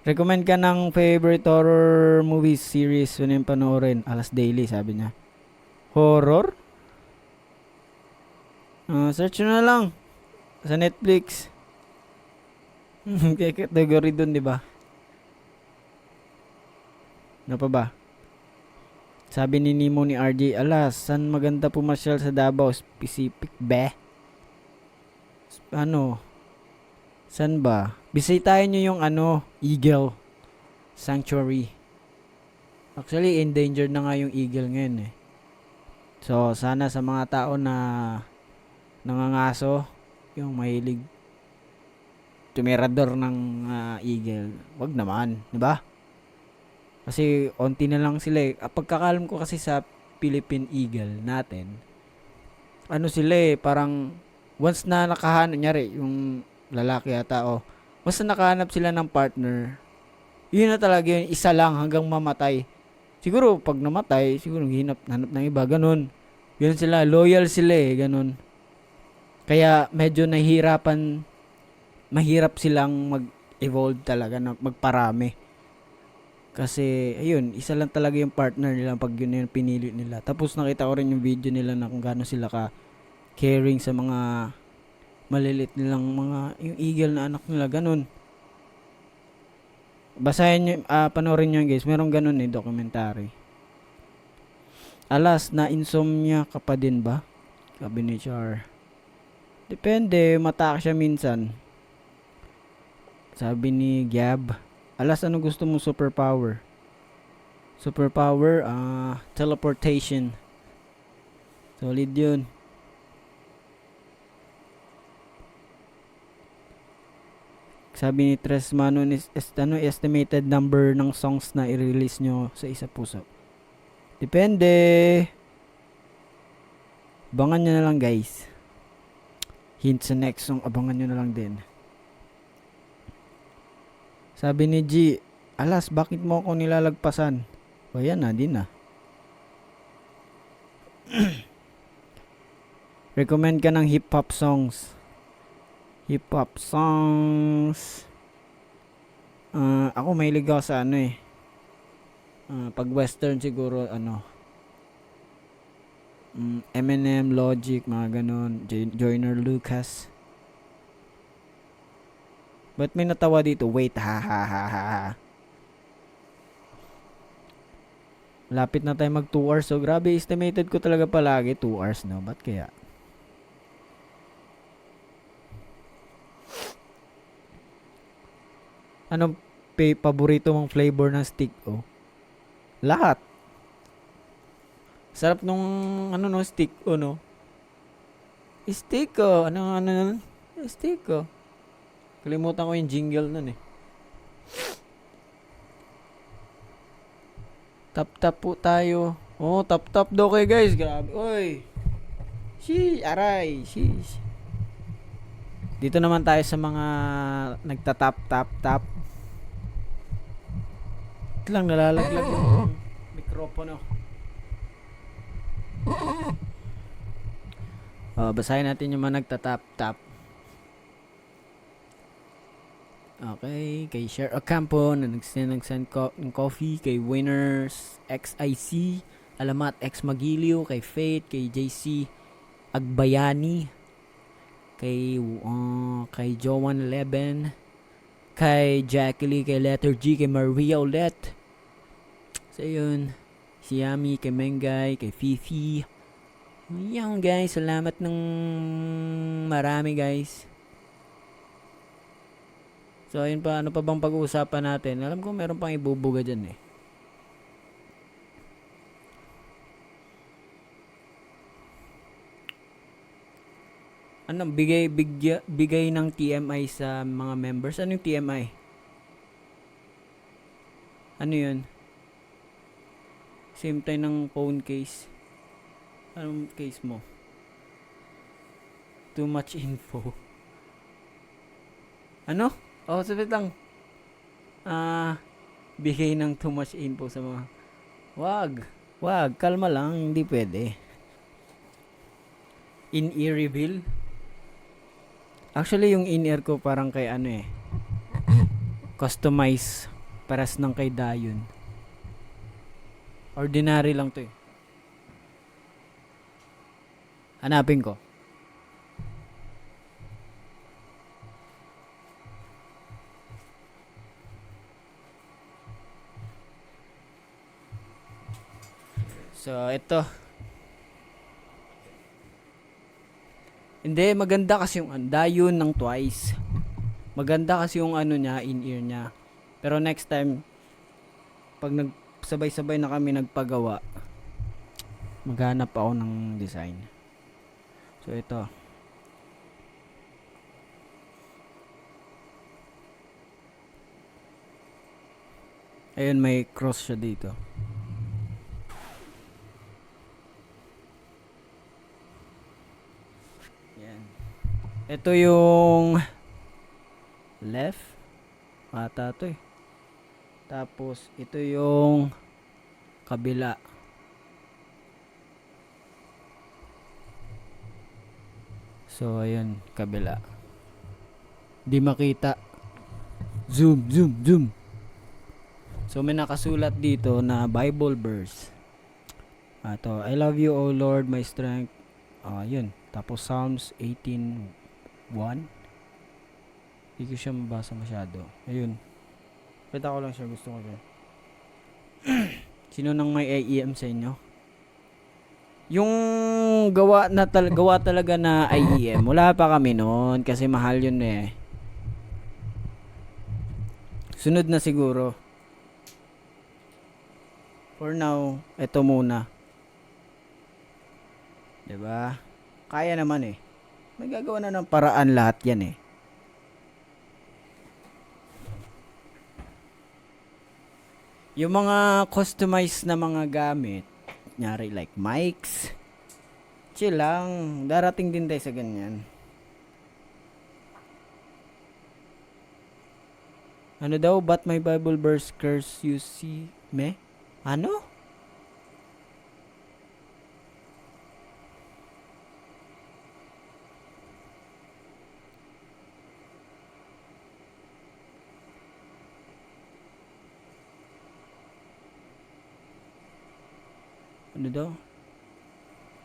Recommend ka ng favorite horror movie series na yung panoorin. Alas Daily, sabi niya. Horror? Search na lang. Sa Netflix. Kaya category dun, di ba? Ano pa ba? Sabi ni Nemo ni RJ, alas, saan maganda pumasyal sa Davao? Specific ba? Saan ba? Bisitahin nyo yung Eagle Sanctuary. Actually, endangered na nga yung eagle ngayon eh. So, sana sa mga tao na nangangaso, yung mahilig tumirador ng eagle, wag naman, di ba? Kasi onti na lang sila eh. Pagkakalam ko kasi sa Philippine Eagle natin, sila eh, parang once na nakahanap, nyari, yung lalaki yata, once na nakahanap sila ng partner, yun na talaga yun, isa lang hanggang mamatay. Siguro, pag namatay, siguro hanap ng iba, ganun. Ganun sila, loyal sila eh, ganun. Kaya medyo mahirap silang mag-evolve talaga, na magparami. Kasi, ayun, isa lang talaga yung partner nila pag yun yung pinili nila. Tapos nakita ko rin yung video nila na kung gaano sila caring sa mga malilit nilang yung eagle na anak nila, ganun. Basahin nyo, panoorin nyo guys, merong ganun eh, documentary. Alas, na insomnia ka pa din ba? Sabi ni Char. Depende, mata siya minsan. Sabi ni Gab, alas, ano gusto mo superpower? Superpower, teleportation. Solid yun. Sabi ni Tres Mano, estimated number ng songs na i-release nyo sa Isa Puso? Depende. Abangan nyo na lang guys. Hint sa next song, abangan nyo na lang din. Sabi ni G, alas, bakit mo ako nilalagpasan? O yan na, din na. Recommend ka ng hip-hop songs. Hip-hop songs. Ako mahilig ako sa ano eh. Pag western siguro ano. Eminem, Logic, mga ganun. Joyner Lucas. Ba't may natawa dito? Wait, ha ha ha ha ha. Lapit na tayo mag 2 hours. So, grabe, estimated ko talaga palagi 2 hours, no? Ba't kaya? Anong paborito mong flavor ng stick, oh? Lahat. Sarap nung, ano no, stick, oh, no? Stick, oh. Ano, stick, oh. Kalimutan ko yung jingle nun, eh. Tap-tap po tayo. Oh, tap-tap daw kayo, guys. Grabe. Oy. Aray. Sheesh. Dito naman tayo sa mga nagtatap-tap-tap. Ito lang, nalalaglag yung mikropono. Basahin natin yung mga nagtatap-tap. Okay, kay Cher Ocampo na nagsend ng coffee, kay Winners XIC, Alamat X Magiliw, kay Faith, kay JC Agbayani, kay Joan 11, kay Jacqueline, kay Letter G, kay Maria ulit. So yun, si Yami, kay Mengay, kay Fifi. Yan guys, salamat ng marami guys. So, ayun pa. Ano pa bang pag-uusapan natin? Alam ko meron pang ibubuga dyan eh. Ano? Bigay ng TMI sa mga members. Ano yung TMI? Ano yun? Same time ng phone case. Anong case mo? Too much info. Ano? Oh, sabit lang. Bigay ng too much info sa mga... Wag. Kalma lang. Hindi pwede. In-ear reveal. Actually, yung in-ear ko parang kay ano eh. Customize. Paras ng kay Dayon. Ordinary lang to eh. Hanapin ko. So, ito. Hindi, maganda kasi yung Dayon ng Twice. Maganda kasi yung ano niya, in-ear niya. Pero next time, pag nagsabay-sabay na kami nagpagawa, maghanap ako ng design. So, ito. Ayun, may cross siya dito. Ito yung left ata to eh. Tapos ito yung kabila. So ayun, kabila. Di makita. Zoom. So may nakasulat dito na Bible verse. Ito, I love you, O Lord, my strength. Yun. Tapos Psalms 18:1. Hindi ko siya mabasa masyado. Ayun. Pwede ko lang siya. Gusto ko siya. Sino nang may IEM sa inyo? Yung gawa talaga na IEM. Wala pa kami noon. Kasi mahal yun eh. Sunod na siguro. For now, eto muna. 'Di ba? Kaya naman eh. May gagawa na ng paraan lahat yan eh. Yung mga customized na mga gamit, nyari like mics, chill lang. Darating din tayo sa ganyan. Ano daw? But my Bible verse curse you see me? Ano? Ano daw?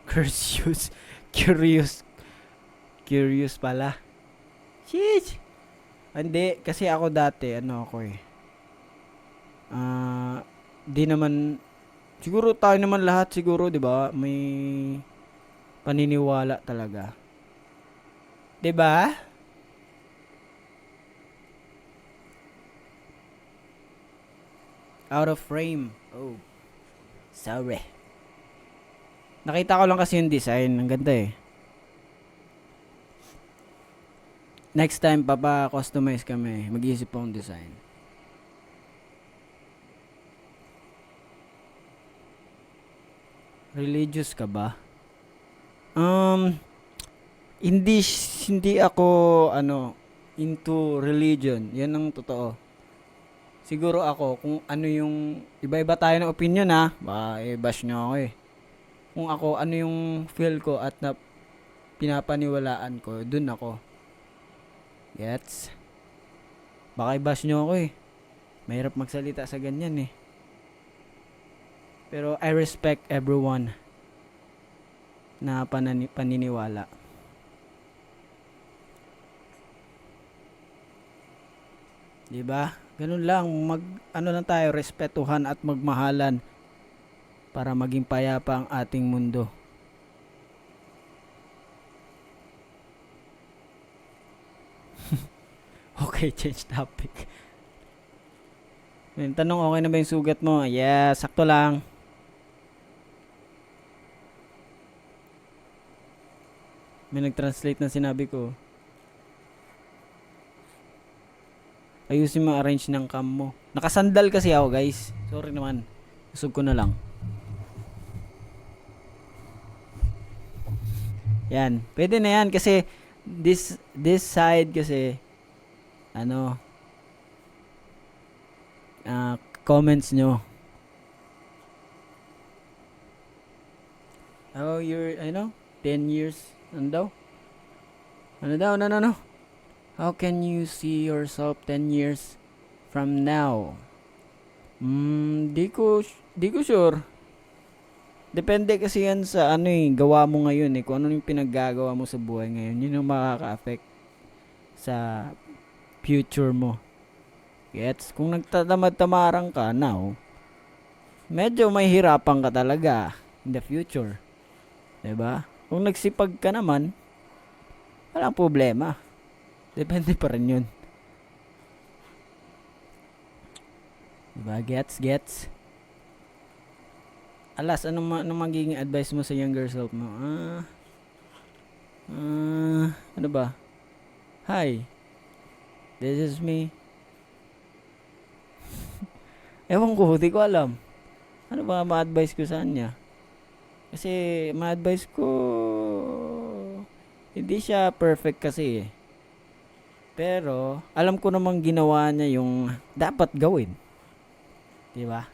Curious. Curious. Curious pala. Sheesh! Hindi, kasi ako dati, ano ako eh. Di naman, siguro tayo naman lahat siguro, di ba? May paniniwala talaga. Di ba? Out of frame. Oh. Sorry. Nakita ko lang kasi yung design. Ang ganda eh. Next time, papa-customize kami. Mag-iisip po ng design. Religious ka ba? Hindi ako, into religion. Yan ang totoo. Siguro ako, kung ano yung, iba-iba tayo ng opinion ha. Baka i-bash nyo ako eh. Kung ako, ano yung feel ko at na pinapaniwalaan ko, dun ako. Gets? Baka i-bash nyo ako eh. Mahirap magsalita sa ganyan eh. Pero I respect everyone na paniniwala. Diba? Ganun lang, lang tayo, respetuhan at magmahalan para maging payapa ang ating mundo. Okay, change topic. Yung tanong, okay na ba yung sugat mo? Yeah, sakto lang. May nag-translate na sinabi ko. Ayusin mo arrange ng cam mo. Nakasandal kasi ako, guys. Sorry naman. Usog ko na lang. Yan. Pwede na yan kasi this side kasi comments nyo. Oh, you're 10 years. Ano daw? No. How can you see yourself 10 years from now? Di ko sure. Depende kasi yan sa gawa mo ngayon eh. Kung ano yung pinaggagawa mo sa buhay ngayon. Yun yung makaka-affect sa future mo. Gets? Kung nagtatamad-tamarang ka now, medyo may hirapan ka talaga in the future. 'Di ba? Kung nagsipag ka naman, walang problema. Depende pa rin yun. Diba? Gets? Alas, anong magiging advice mo sa younger self mo? Ano ba? Hi. This is me. Ewan ko, di ko alam. Ano ba ma-advise ko sa kanya? Kasi ma-advise ko, hindi siya perfect kasi eh. Pero alam ko namang ginawa niya yung dapat gawin. 'Di ba?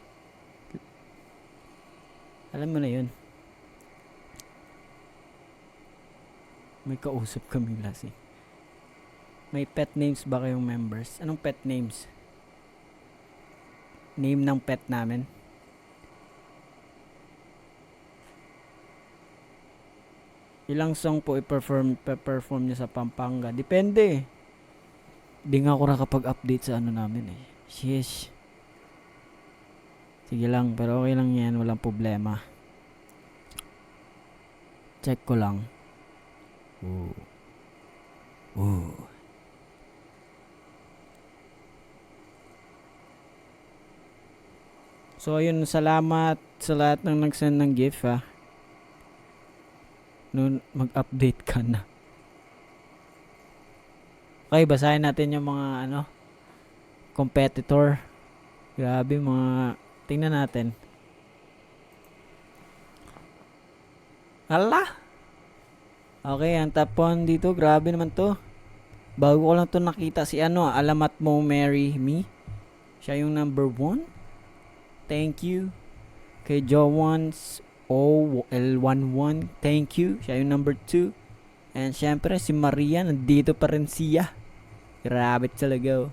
Alam mo na 'yun. May kausap kaming lasing. May pet names ba kayong members? Anong pet names? Name ng pet namin? Ilang song po i-perform niya sa Pampanga? Depende. Di nga ako nakapag-update sa namin eh. Sheesh. Sige lang, pero okay lang yan. Walang problema. Check ko lang. Ooh. So, ayun. Salamat sa lahat ng nag-send ng gift ha. Noon mag-update ka na. Okay, basahin natin yung mga competitor. Grabe tingnan natin. Hala. Okay, ang top 1 dito, grabe naman to. Bago ko lang to nakita si Alamat Mo Marry Me. Siya yung number 1. Thank you. Kay Jowans OL11, thank you. Siya yung number 2. And syempre si Maria, nandito pa rin siya. Grabe talaga.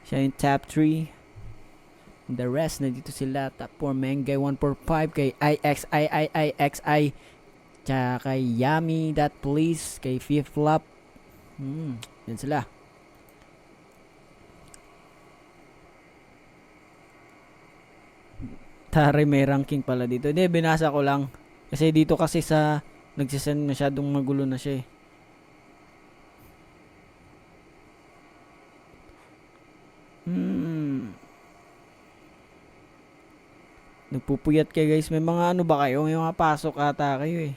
Siya yung top 3. The rest, nandito sila. Top 4, Mengay 145, kay IXI, tsaka kay Yummy That Please, kay Fifth Flop. Yan sila. Tari, may ranking pala dito. Hindi, binasa ko lang. Kasi dito kasi sa nagsisend masyadong magulo na siya eh. Nagpupuyat kayo guys. May mga ano ba kayo? May mga pasok ata kayo eh.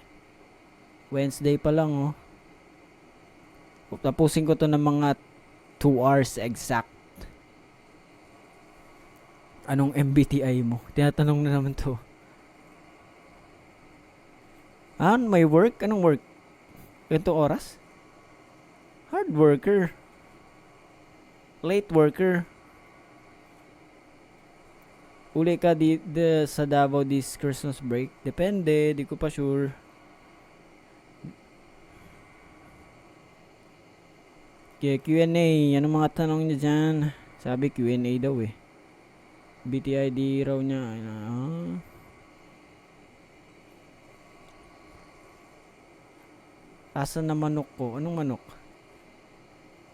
Wednesday pa lang oh. Tapusin ko to ng mga 2 hours exact. Anong MBTI mo? Tinatanong na naman to. May work? Anong work? Ganito oras? Hard worker. Late worker. Uli ka sa Davao this Christmas break? Depende, di ko pa sure. Kaya Q&A, anong mga tanong niya dyan? Sabi Q&A daw eh. BTID raw niya. Asan na manok ko? Anong manok?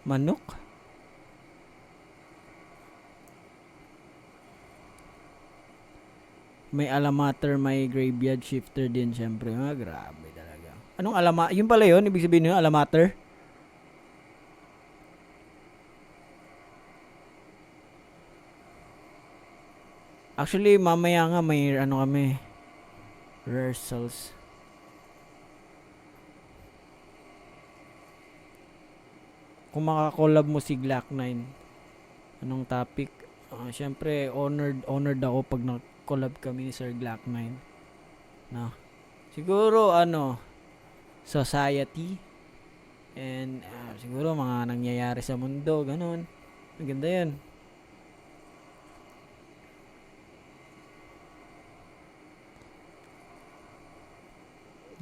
Manok? May alamater, may graveyard shifter din syempre. Grabe talaga. Anong yun pala yun? Ibig sabihin yun, alamater? Actually, mamaya nga may kami. Rehearsals. Kung makakollab mo si Glock9, anong topic? Syempre, honored ako pag collab kami ni Sir Glock9. No. Siguro society and siguro mga nangyayari sa mundo, ganun. Maganda 'yan.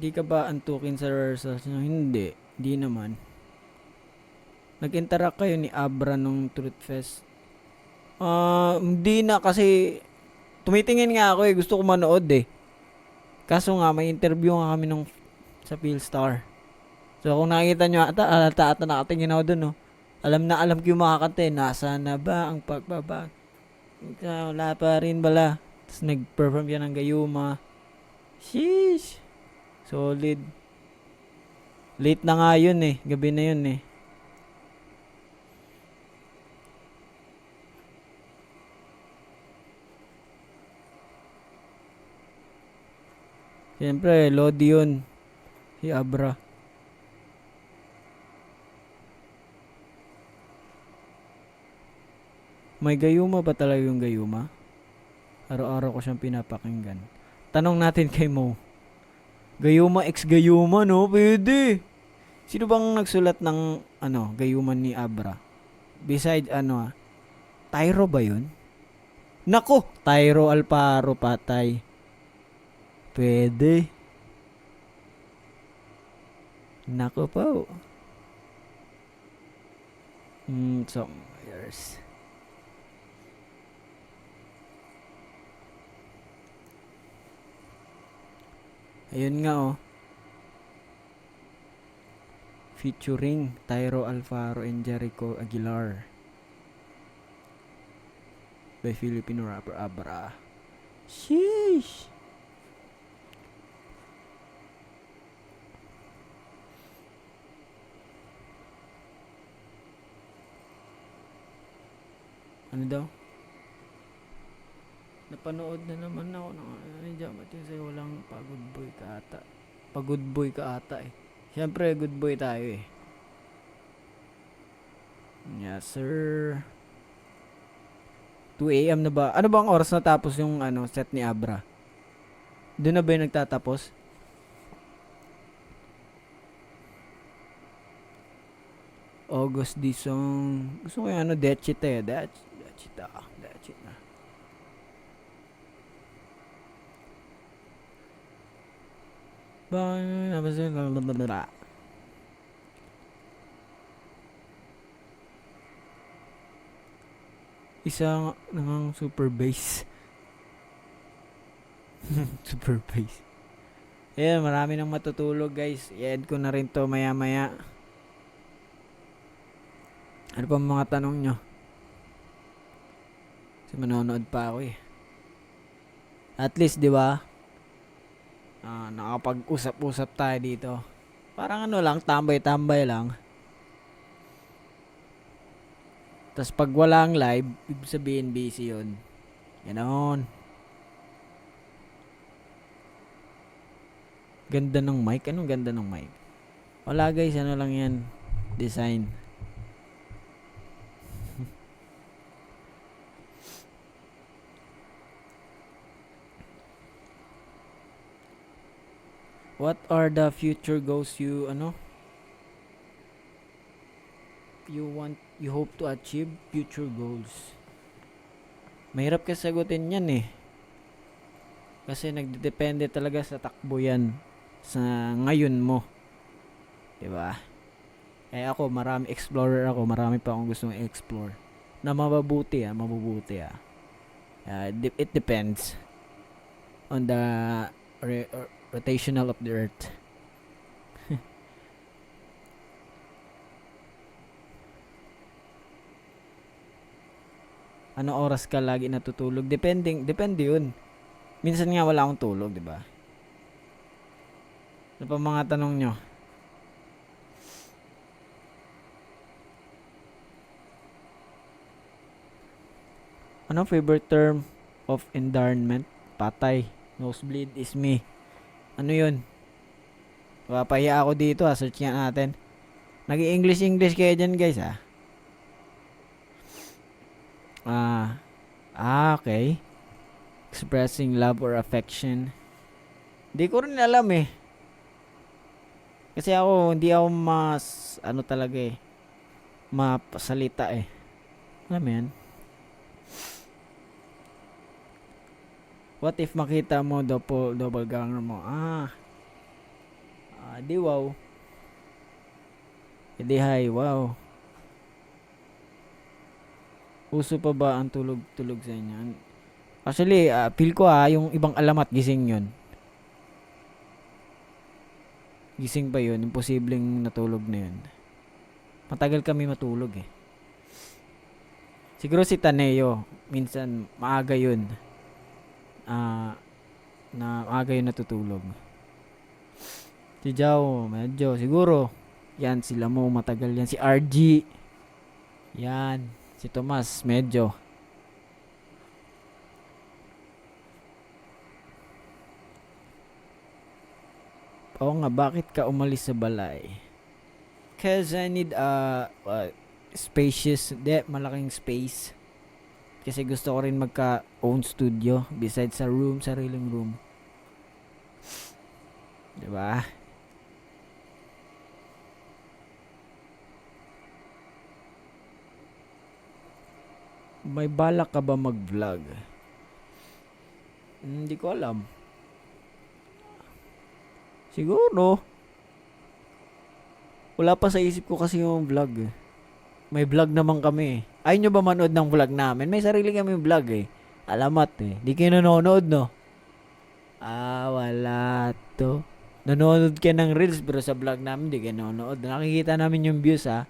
Di ka ba antukin sa rehearsals? Hindi. Di naman. Nag-interact kayo ni Abra nung Truth Fest? Hindi na kasi tumitingin nga ako eh. Gusto ko manood eh. Kaso nga may interview nga kami sa Philstar. So kung nakikita nyo ata nakatingin ako dun no. Alam ko yung mga kanta eh. Nasa na ba ang pagbaba? Wala pa rin bala. Tapos nag-perform yan ng Gayuma. Sheesh. Solid. Late na nga yun eh. Gabi na yun eh. Siyempre, Lodi yun. Si Abra. May Gayuma ba talaga yung Gayuma? Araw-araw ko siyang pinapakinggan. Tanong natin kay Mo. Gayuma x Gayuma no? Pwede. Sino bang nagsulat ng Gayuma ni Abra? Beside Tyro ba yun? Nako! Tyro Alparo patay. Pwede. Nako po. Some years. Ayun nga oh. Featuring Tyro Alfaro and Jericho Aguilar. By Filipino rapper Abra. Sheesh. Ano daw? Napanood na naman ako ng walang pagod boy ka ata. Pagod boy ka ata eh. Siyempre good boy tayo eh. Yes sir. 2 AM na ba? Ano bang oras natapos yung set ni Abra? Doon na ba yung nagtatapos? August di song. Gusto ko yung Dechita eh. Dechita na. Isa nang super bass. Super bass. Ayan, marami nang matutulog guys. I-end ko na rin to maya maya. Ano pa mga tanong nyo? Kasi manonood pa ako eh. At least, di ba? Nakapag-usap-usap tayo dito. Parang ano lang, tambay-tambay lang. Tapos pag walang live, ibig sabihin busy yun. Ganon. Ganda ng mic. Anong ganda ng mic? Wala guys, ano lang yan. Design. What are the future goals you hope to achieve? Future goals. Mahirap kasi sagutin yan eh. Kasi nagdedepende talaga sa takbo yan sa ngayon mo. 'Di ba? Eh ako, explorer ako, marami pa akong gustong i-explore. Na mabubuti. It depends on the rotational of the earth. Ano oras ka lagi natutulog? Depende 'yun. Minsan nga wala akong tulog, 'di ba? Ano pa mga tanong nyo? Ano favorite term of environment? Patay. Nosebleed is me. Ano 'yun? Papahiya ako dito, search nga natin. Nag-English kayo dyan guys okay. Expressing love or affection. Hindi ko rin alam eh. Kasi hindi ako talaga eh. Mapasalita eh. Alam mo yan? What if makita mo doppelganger mo? Di wow. Di hi, wow. Uso pa ba ang tulog sa inyo? Actually, feel ko yung ibang alamat gising yun. Gising pa yun, imposibleng natulog na yun. Matagal kami matulog eh. Siguro si Taneo, minsan maaga yun. Maaga yun natutulog. Si Jao, medyo, siguro. Yan, sila mo, matagal yan. Si RG. Yan. Si Tomas, medyo. Oo nga, bakit ka umalis sa balay? Cause I need spacious, malaking space. Kasi gusto ko rin magka-own studio besides sa sariling room. 'Di ba? May balak ka ba mag-vlog? Hindi ko alam. Siguro. Wala pa sa isip ko kasi yung vlog. May vlog naman kami. Ayaw nyo ba manood ng vlog namin? May sarili kami vlog eh. Alamat eh. Di kayo nanonood no? Wala to. Nanonood ka ng reels pero sa vlog namin di kayo nanonood. Nakikita namin yung views ha.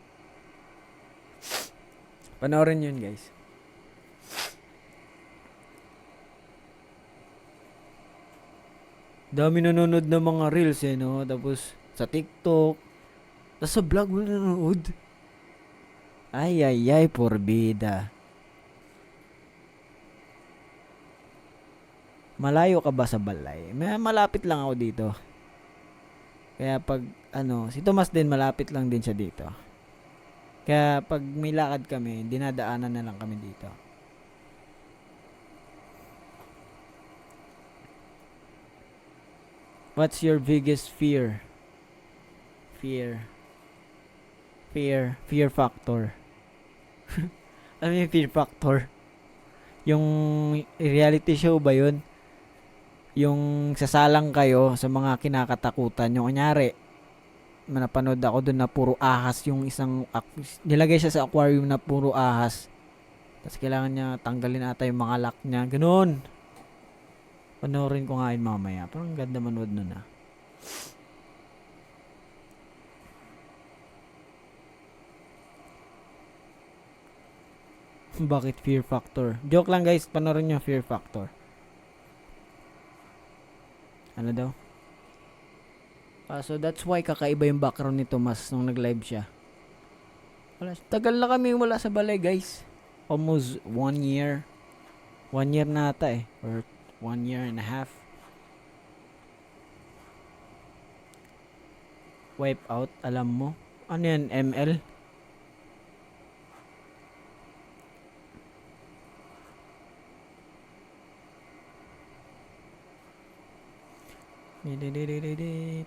Panoorin yun guys. Dami nanonood ng mga reels eh no. Tapos sa TikTok. Tapos sa vlog mo nanonood. Ay, porbida. Malayo ka ba sa balay? Malapit lang ako dito. Kaya pag, si Tomas din, malapit lang din siya dito. Kaya pag may lakad kami, dinadaanan na lang kami dito. What's your biggest fear? Fear factor. Ano yung fear factor? Yung reality show ba yun? Yung sasalang kayo sa mga kinakatakutan. Yung kunyari, napanood ako dun na puro ahas yung nilagay siya sa aquarium na puro ahas. Tapos kailangan niya tanggalin ata yung mga lock niya. Ganun. Panoorin ko nga yun mamaya. Parang ganda manood nun ah. Bakit Fear Factor? Joke lang guys, panoorin nyo Fear Factor. Ano daw? So that's why kakaiba yung background ni Tomas nung nag-live siya. Tagal na kami wala sa balay guys. Almost 1 year. 1 year na ata eh. Or 1 year and a half. Wipe out, alam mo? Ano yan, ML?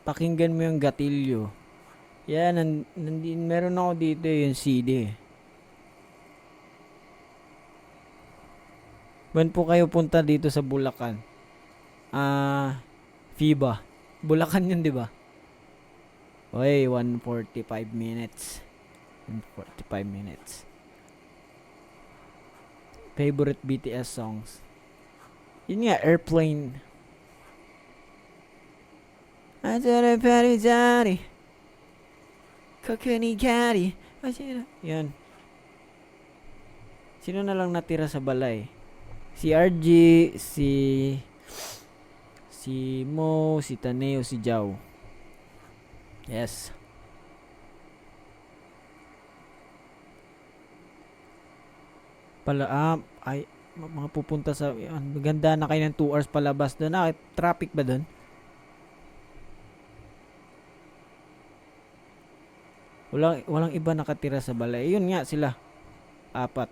Pakinggan mo yung gatilyo. Yan, meron ako dito yung CD. When po kayo punta dito sa Bulacan? FIBA. Bulacan yun, di ba? Oy, 1:45 minutes. 1:45 minutes. Favorite BTS songs. Yun nga, Airplane. Yan. Sino na lang natira sa balay? Si RG, si Mo, si Taneo, si Jao. Yes. Ay, mga pupunta sa, maganda na kayo ng 2 hours palabas doon. Traffic ba doon? Walang iba nakatira sa balay. Yun nga sila. 4.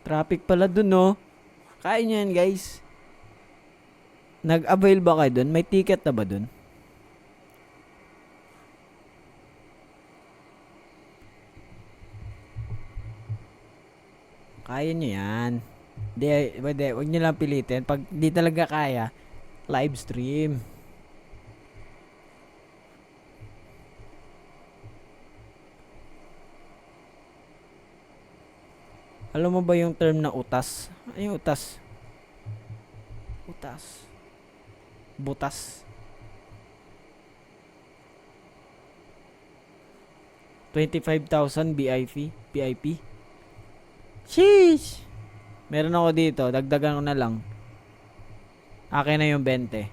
Traffic pala dun, no? Kaya nyo yan, guys. Nag-avail ba kayo dun? May ticket na ba dun? Kaya nyo yan. Hindi, wag nyo lang pilitin. Pag di talaga kaya, live stream. Alam mo ba yung term na utas? Ano yung utas? Utas. Butas. 25,000 VIP. Sheesh! Meron ako dito, dagdagan ko na lang. Akin na yung 20.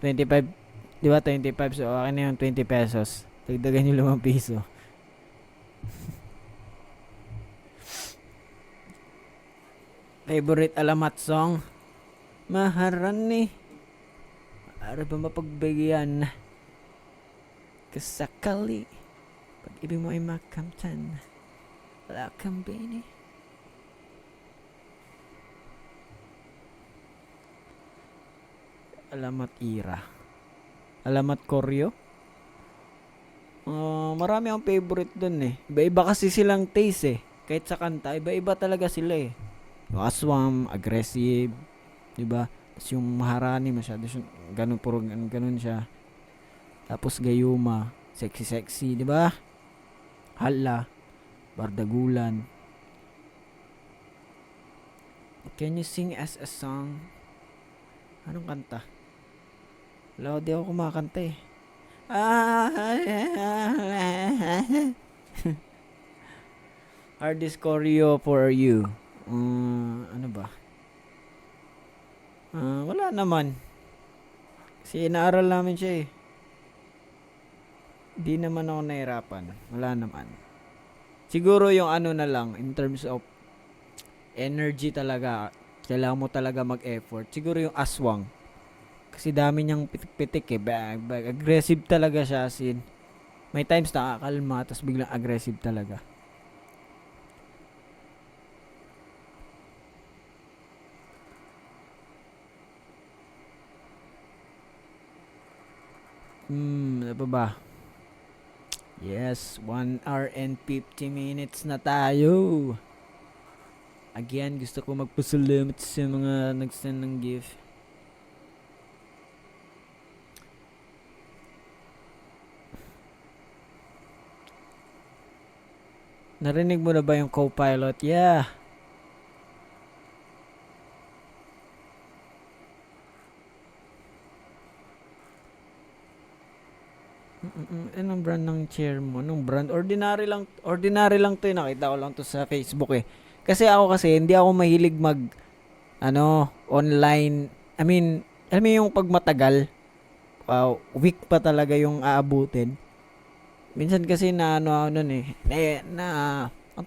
25, di ba 25? So akin na yung 20 pesos. Dagdagan yung 5 piso. Favorite alamat song? Maharani. Para ba mapagbigyan? Kasakali. Pag ibig mo ay makamtan. Wala kang bini. Alamat Ira. Alamat Koryo. Marami akong favorite dun eh. Iba-iba kasi silang taste eh. Kahit sa kanta, iba-iba talaga sila eh. Yung Aswang, aggressive. Diba? Tapos yung Maharani, masyado siya, ganun, puro ganun siya. Tapos Gayuma, sexy, diba? Hala, Bardagulan. Can you sing as a song? Anong kanta? Wala, di ako kumakanta eh. Hardest choreo for you. Ano ba? Wala naman. Kasi inaaral namin siya eh. Di naman ako nahirapan. Wala naman. Siguro yung ano na lang, in terms of energy talaga, kailangan mo talaga mag-effort. Siguro yung Aswang. Kasi dami niyang pitik-pitik eh. Aggressive talaga siya, sin. May times nakakalma, tapos biglang aggressive talaga. Ano pa ba? Yes, 1 hour and 50 minutes na tayo. Again, gusto ko magpasalamat sa mga nag-send ng gift. Narinig mo na ba yung co-pilot? Yeah. Anong brand ng chair mo? Anong brand? Ordinary lang to eh. Nakita ko lang to sa Facebook eh. Kasi hindi ako mahilig online. I mean, alam mo yung pag matagal, week pa talaga yung aabutin. Minsan kasi ang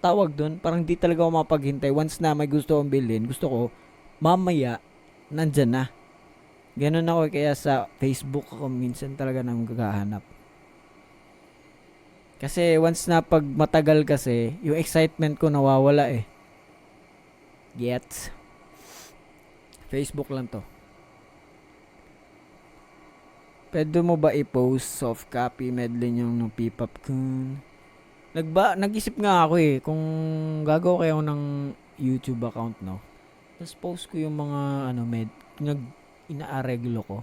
tawag doon, parang di talaga ako mapaghintay. Once na may gusto kong bilhin, gusto ko, mamaya, nandyan na. Ganun ako kaya sa Facebook ako minsan talaga nang gagahanap. Kasi once na pag matagal kasi, yung excitement ko nawawala eh. Gets? Facebook lang to. Pwede mo ba i-post soft copy medley yung ng P-pop kun? Nag-isip nga ako eh kung gagawa kayo ng YouTube account, no. Tapos post ko yung mga inaareglo ko.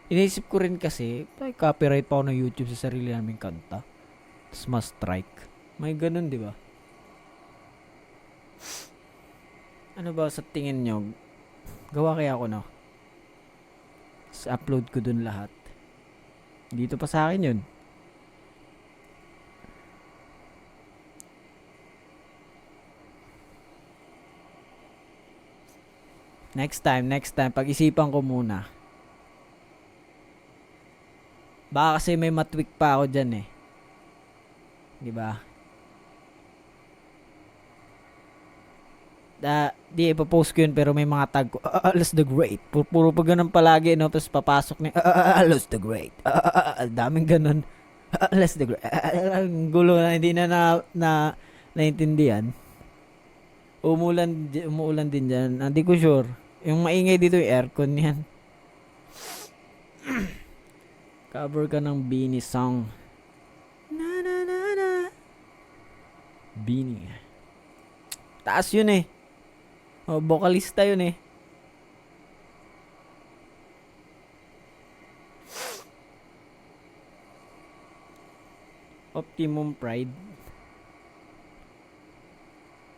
Iniisip ko rin kasi, copyright pa ako ng YouTube sa sarili naming kanta. Tapos ma-strike. May ganun, di ba? Ano ba sa tingin nyo? Gawa kaya ako, no? Tapos upload ko dun lahat. Dito pa sa akin yun. Next time, pag-isipan ko muna. Baka kasi may matweak pa ako dyan eh. Di ba? Di ipapost ko yun pero may mga tag ko. Alas the Great. Puro pa ganun palagi, no? Tapos papasok ni Alas the Great. Daming ganun. Alas the Great. Ang gulo na hindi na naintindihan. Umuulan din dyan. Hindi ko sure. Yung maingay dito yung aircon yan. Cover ka ng Beanie song. Beanie. Taas yun eh. Vocalista yun eh. Optimum Pride.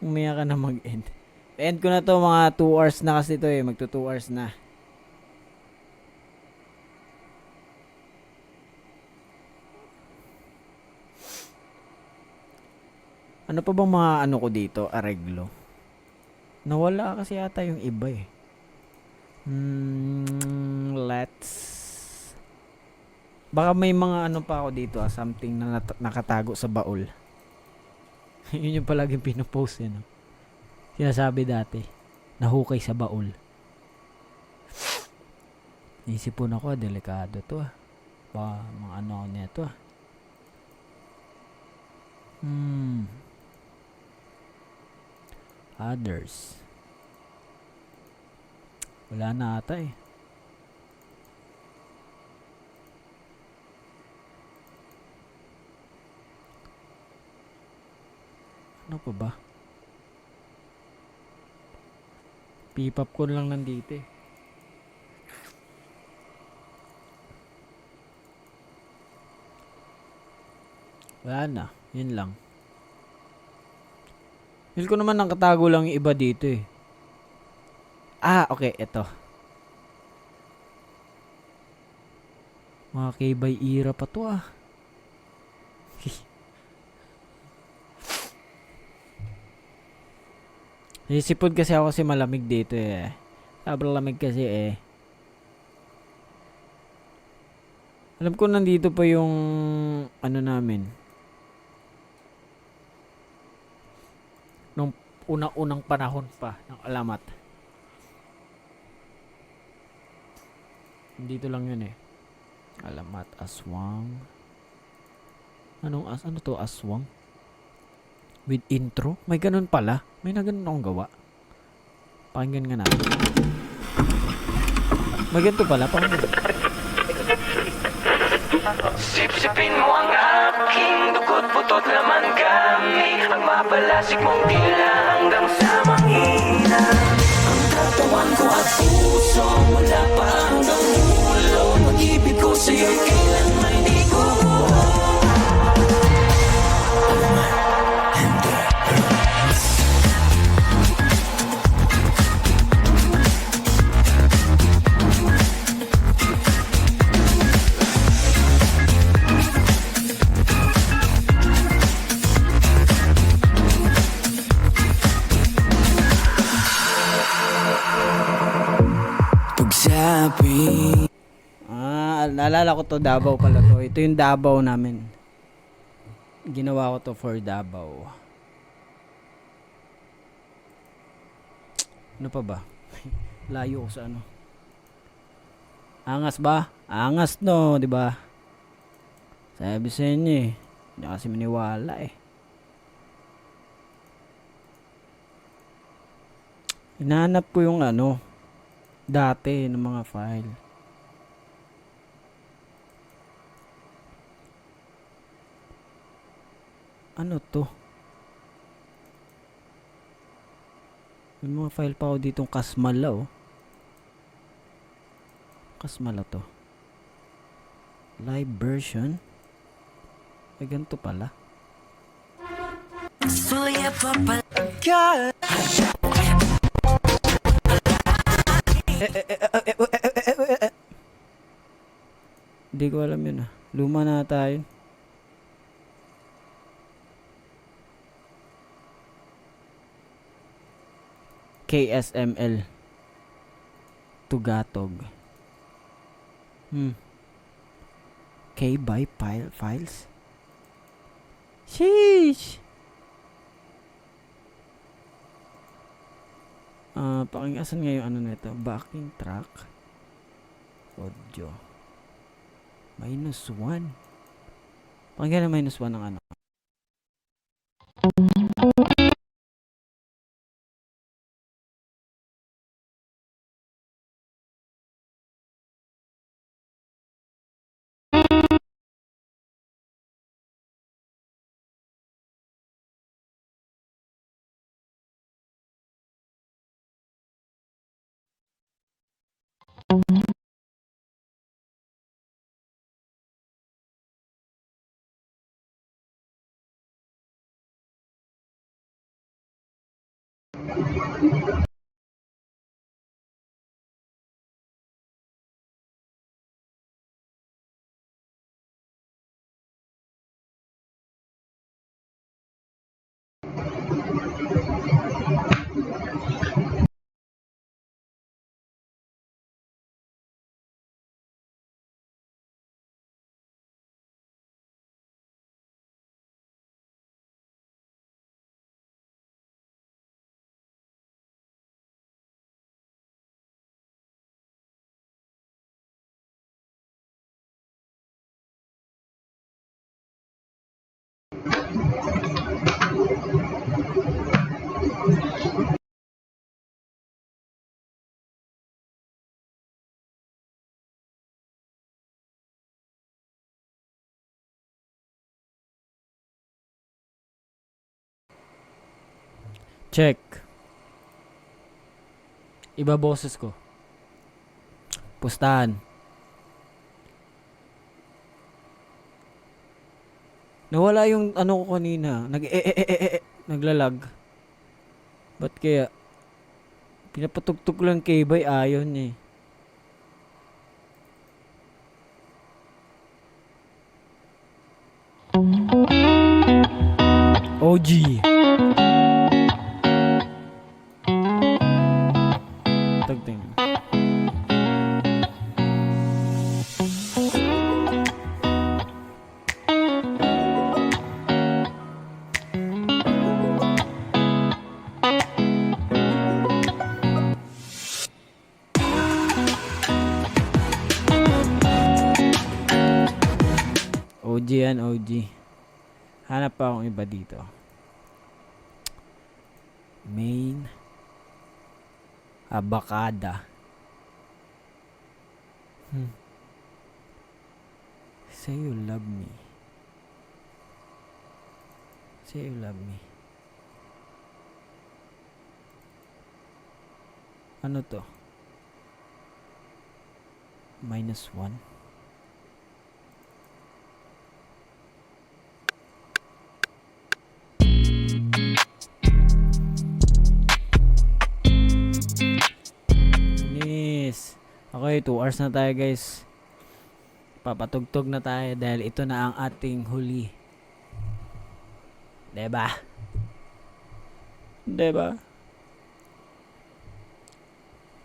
Umaya ka na mag-end. End ko na to, mga 2 hours na kasi to eh. Magto 2 hours na. Ano pa bang mga ko dito? Areglo. Nawala kasi yata yung iba eh. Let's... Baka may mga pa ako dito something na nakatago sa baul. Yun yung palaging pinopost eh, no? Sinasabi dati, nahukay sa baul. Isipon ako, delikado to ah. Baka mga nito ah. Others. Wala na ata eh. Ano pa ba? P-pop ko lang nandito eh. Wala na. Yun lang. Feel ko naman nakatago lang yung iba dito eh. Okay. Ito. Mga K-by era pa to ah. Sipod kasi ako kasi malamig dito eh. Sobrang lamig kasi eh. Alam ko nandito pa yung namin. Nung unang panahon pa ng alamat. Dito lang yun eh. Alamat Aswang. Ano to Aswang? With intro? May ganun pala. May na ganun akong gawa. Pakinggan nga natin. May ganito pala. Pakinggan. Sip-sipin mo ang aking bukod-butot naman kami. Ang mabalasik mong tila hanggang sa manghina. Ang katawan ko at puso mula pa hanggang ulo. Mag-ibig ko sa'yo'y kailan may di ko. Alamat, handa. Naalala ko to, Davao pala to. Ito yung Davao namin. Ginawa ko to for Davao. Ano pa ba? Layo ko sa ano. Angas ba? Angas no, di ba? Sabi sa inyo eh. Hindi kasi maniwala eh. Hinahanap ko yung ano, dati ng mga file. Ano to? May mga file pa ako ditong Kasmala oh. Kasmala to. Live version. Ay ganito pala. Hindi ko alam yun ah. Luma na tayo. KSML Tugatog. K by files. Sheesh. Pakingasan nga yung ano nito, backing track audio -1. Pakinggan na -1 ng ano. Check. Iba boses ko. Pustahan. Nawala yung ano ko kanina. Naglalag. Ba't kaya? Pinapatugtog lang K-Bay, ayaw niya eh. OG. Tagting. OG yan, OG. Hanap pa akong iba dito. Main Abakada. Say you love me. Say you love me. Ano to? -1. Okay, 2 hours na tayo guys. Papatugtog na tayo dahil ito na ang ating huli. Diba? Diba?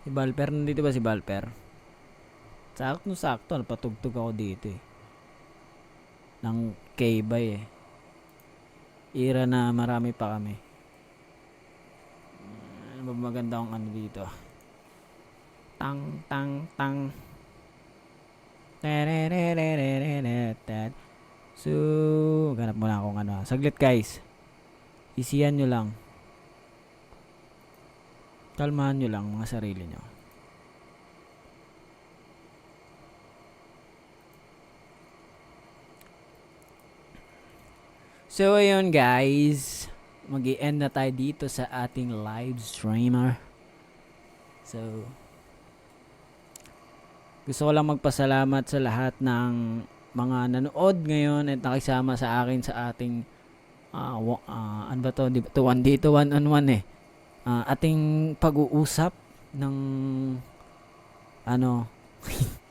Si Balper, nandito ba si Balper? Sakto, napatugtog ako dito eh. Ng K-Bay eh. Era na marami pa kami. Ano ba maganda akong ano dito? Tang, tang, tang. So, ganap muna akong ano. Saglit guys. Isiyan nyo lang. Kalmahan nyo lang mga sarili nyo. So, ayun guys. Mag-i-end na tayo dito sa ating live streamer. So, gusto ko lang magpasalamat sa lahat ng mga nanood ngayon at nakisama sa akin sa ating ano ba to? Dito 1-on-1 eh. Ating pag-uusap ng ano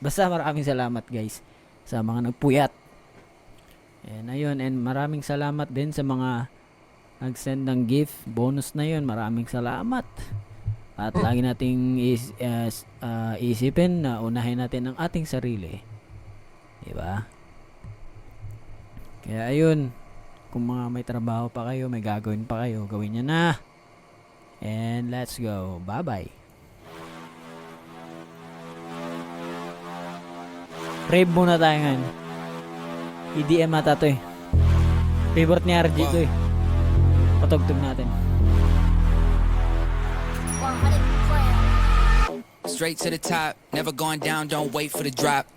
basta maraming salamat guys sa mga nagpuyat. And ayun, and maraming salamat din sa mga nag-send ng gift. Bonus na yun. Maraming salamat. At lagi nating isipin na unahin natin ang ating sarili. Diba? Kaya ayun, kung mga may trabaho pa kayo, may gagawin pa kayo, gawin nyo na. And let's go. Bye-bye. Rave muna tayo ngayon. EDM ata to eh. Favorite ni RG to eh. Patugtog natin. Straight to the top, never going down, don't wait for the drop.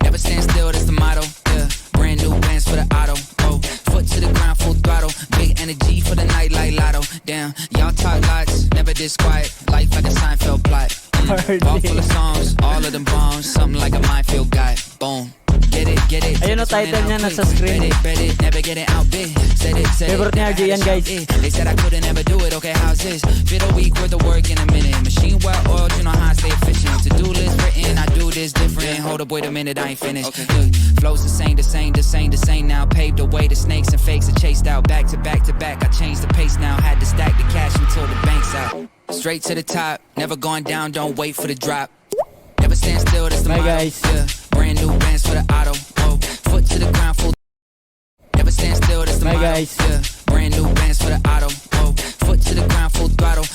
Never stand still, that's the motto. Yeah, brand new bands for the auto. Oh, foot to the ground, full throttle. Big energy for the night like lotto. Damn, y'all talk lots, never this quiet. Life like a Seinfeld plot. Ball full of songs, all of them bombs. Something like a minefield guy. Boom. Get it. Ayun o, title niya nasa screen. Bet it, never get it out big. Said it, Favorite ni RJ yan, guys. They said I couldn't ever do it, okay, how's this? Fit a week worth of work in a minute. Machine well oiled, you know how I stay efficient. To-do list written, I do this different. Hold up, wait a minute, I ain't finished. Look, flows the same now. Paved the way to snakes and fakes are chased out. Back to back to back, I changed the pace now. Had to stack the cash until the bank's out. Straight to the top, never going down, don't wait for the drop. Never stand still, that's the Bye, motto. guys. Yeah, brand new bands for the auto. Oh, foot to the ground, full. Never stand still, that's the Bye, motto. guys. Yeah, brand new bands for the auto. Oh, foot to the ground, full throttle.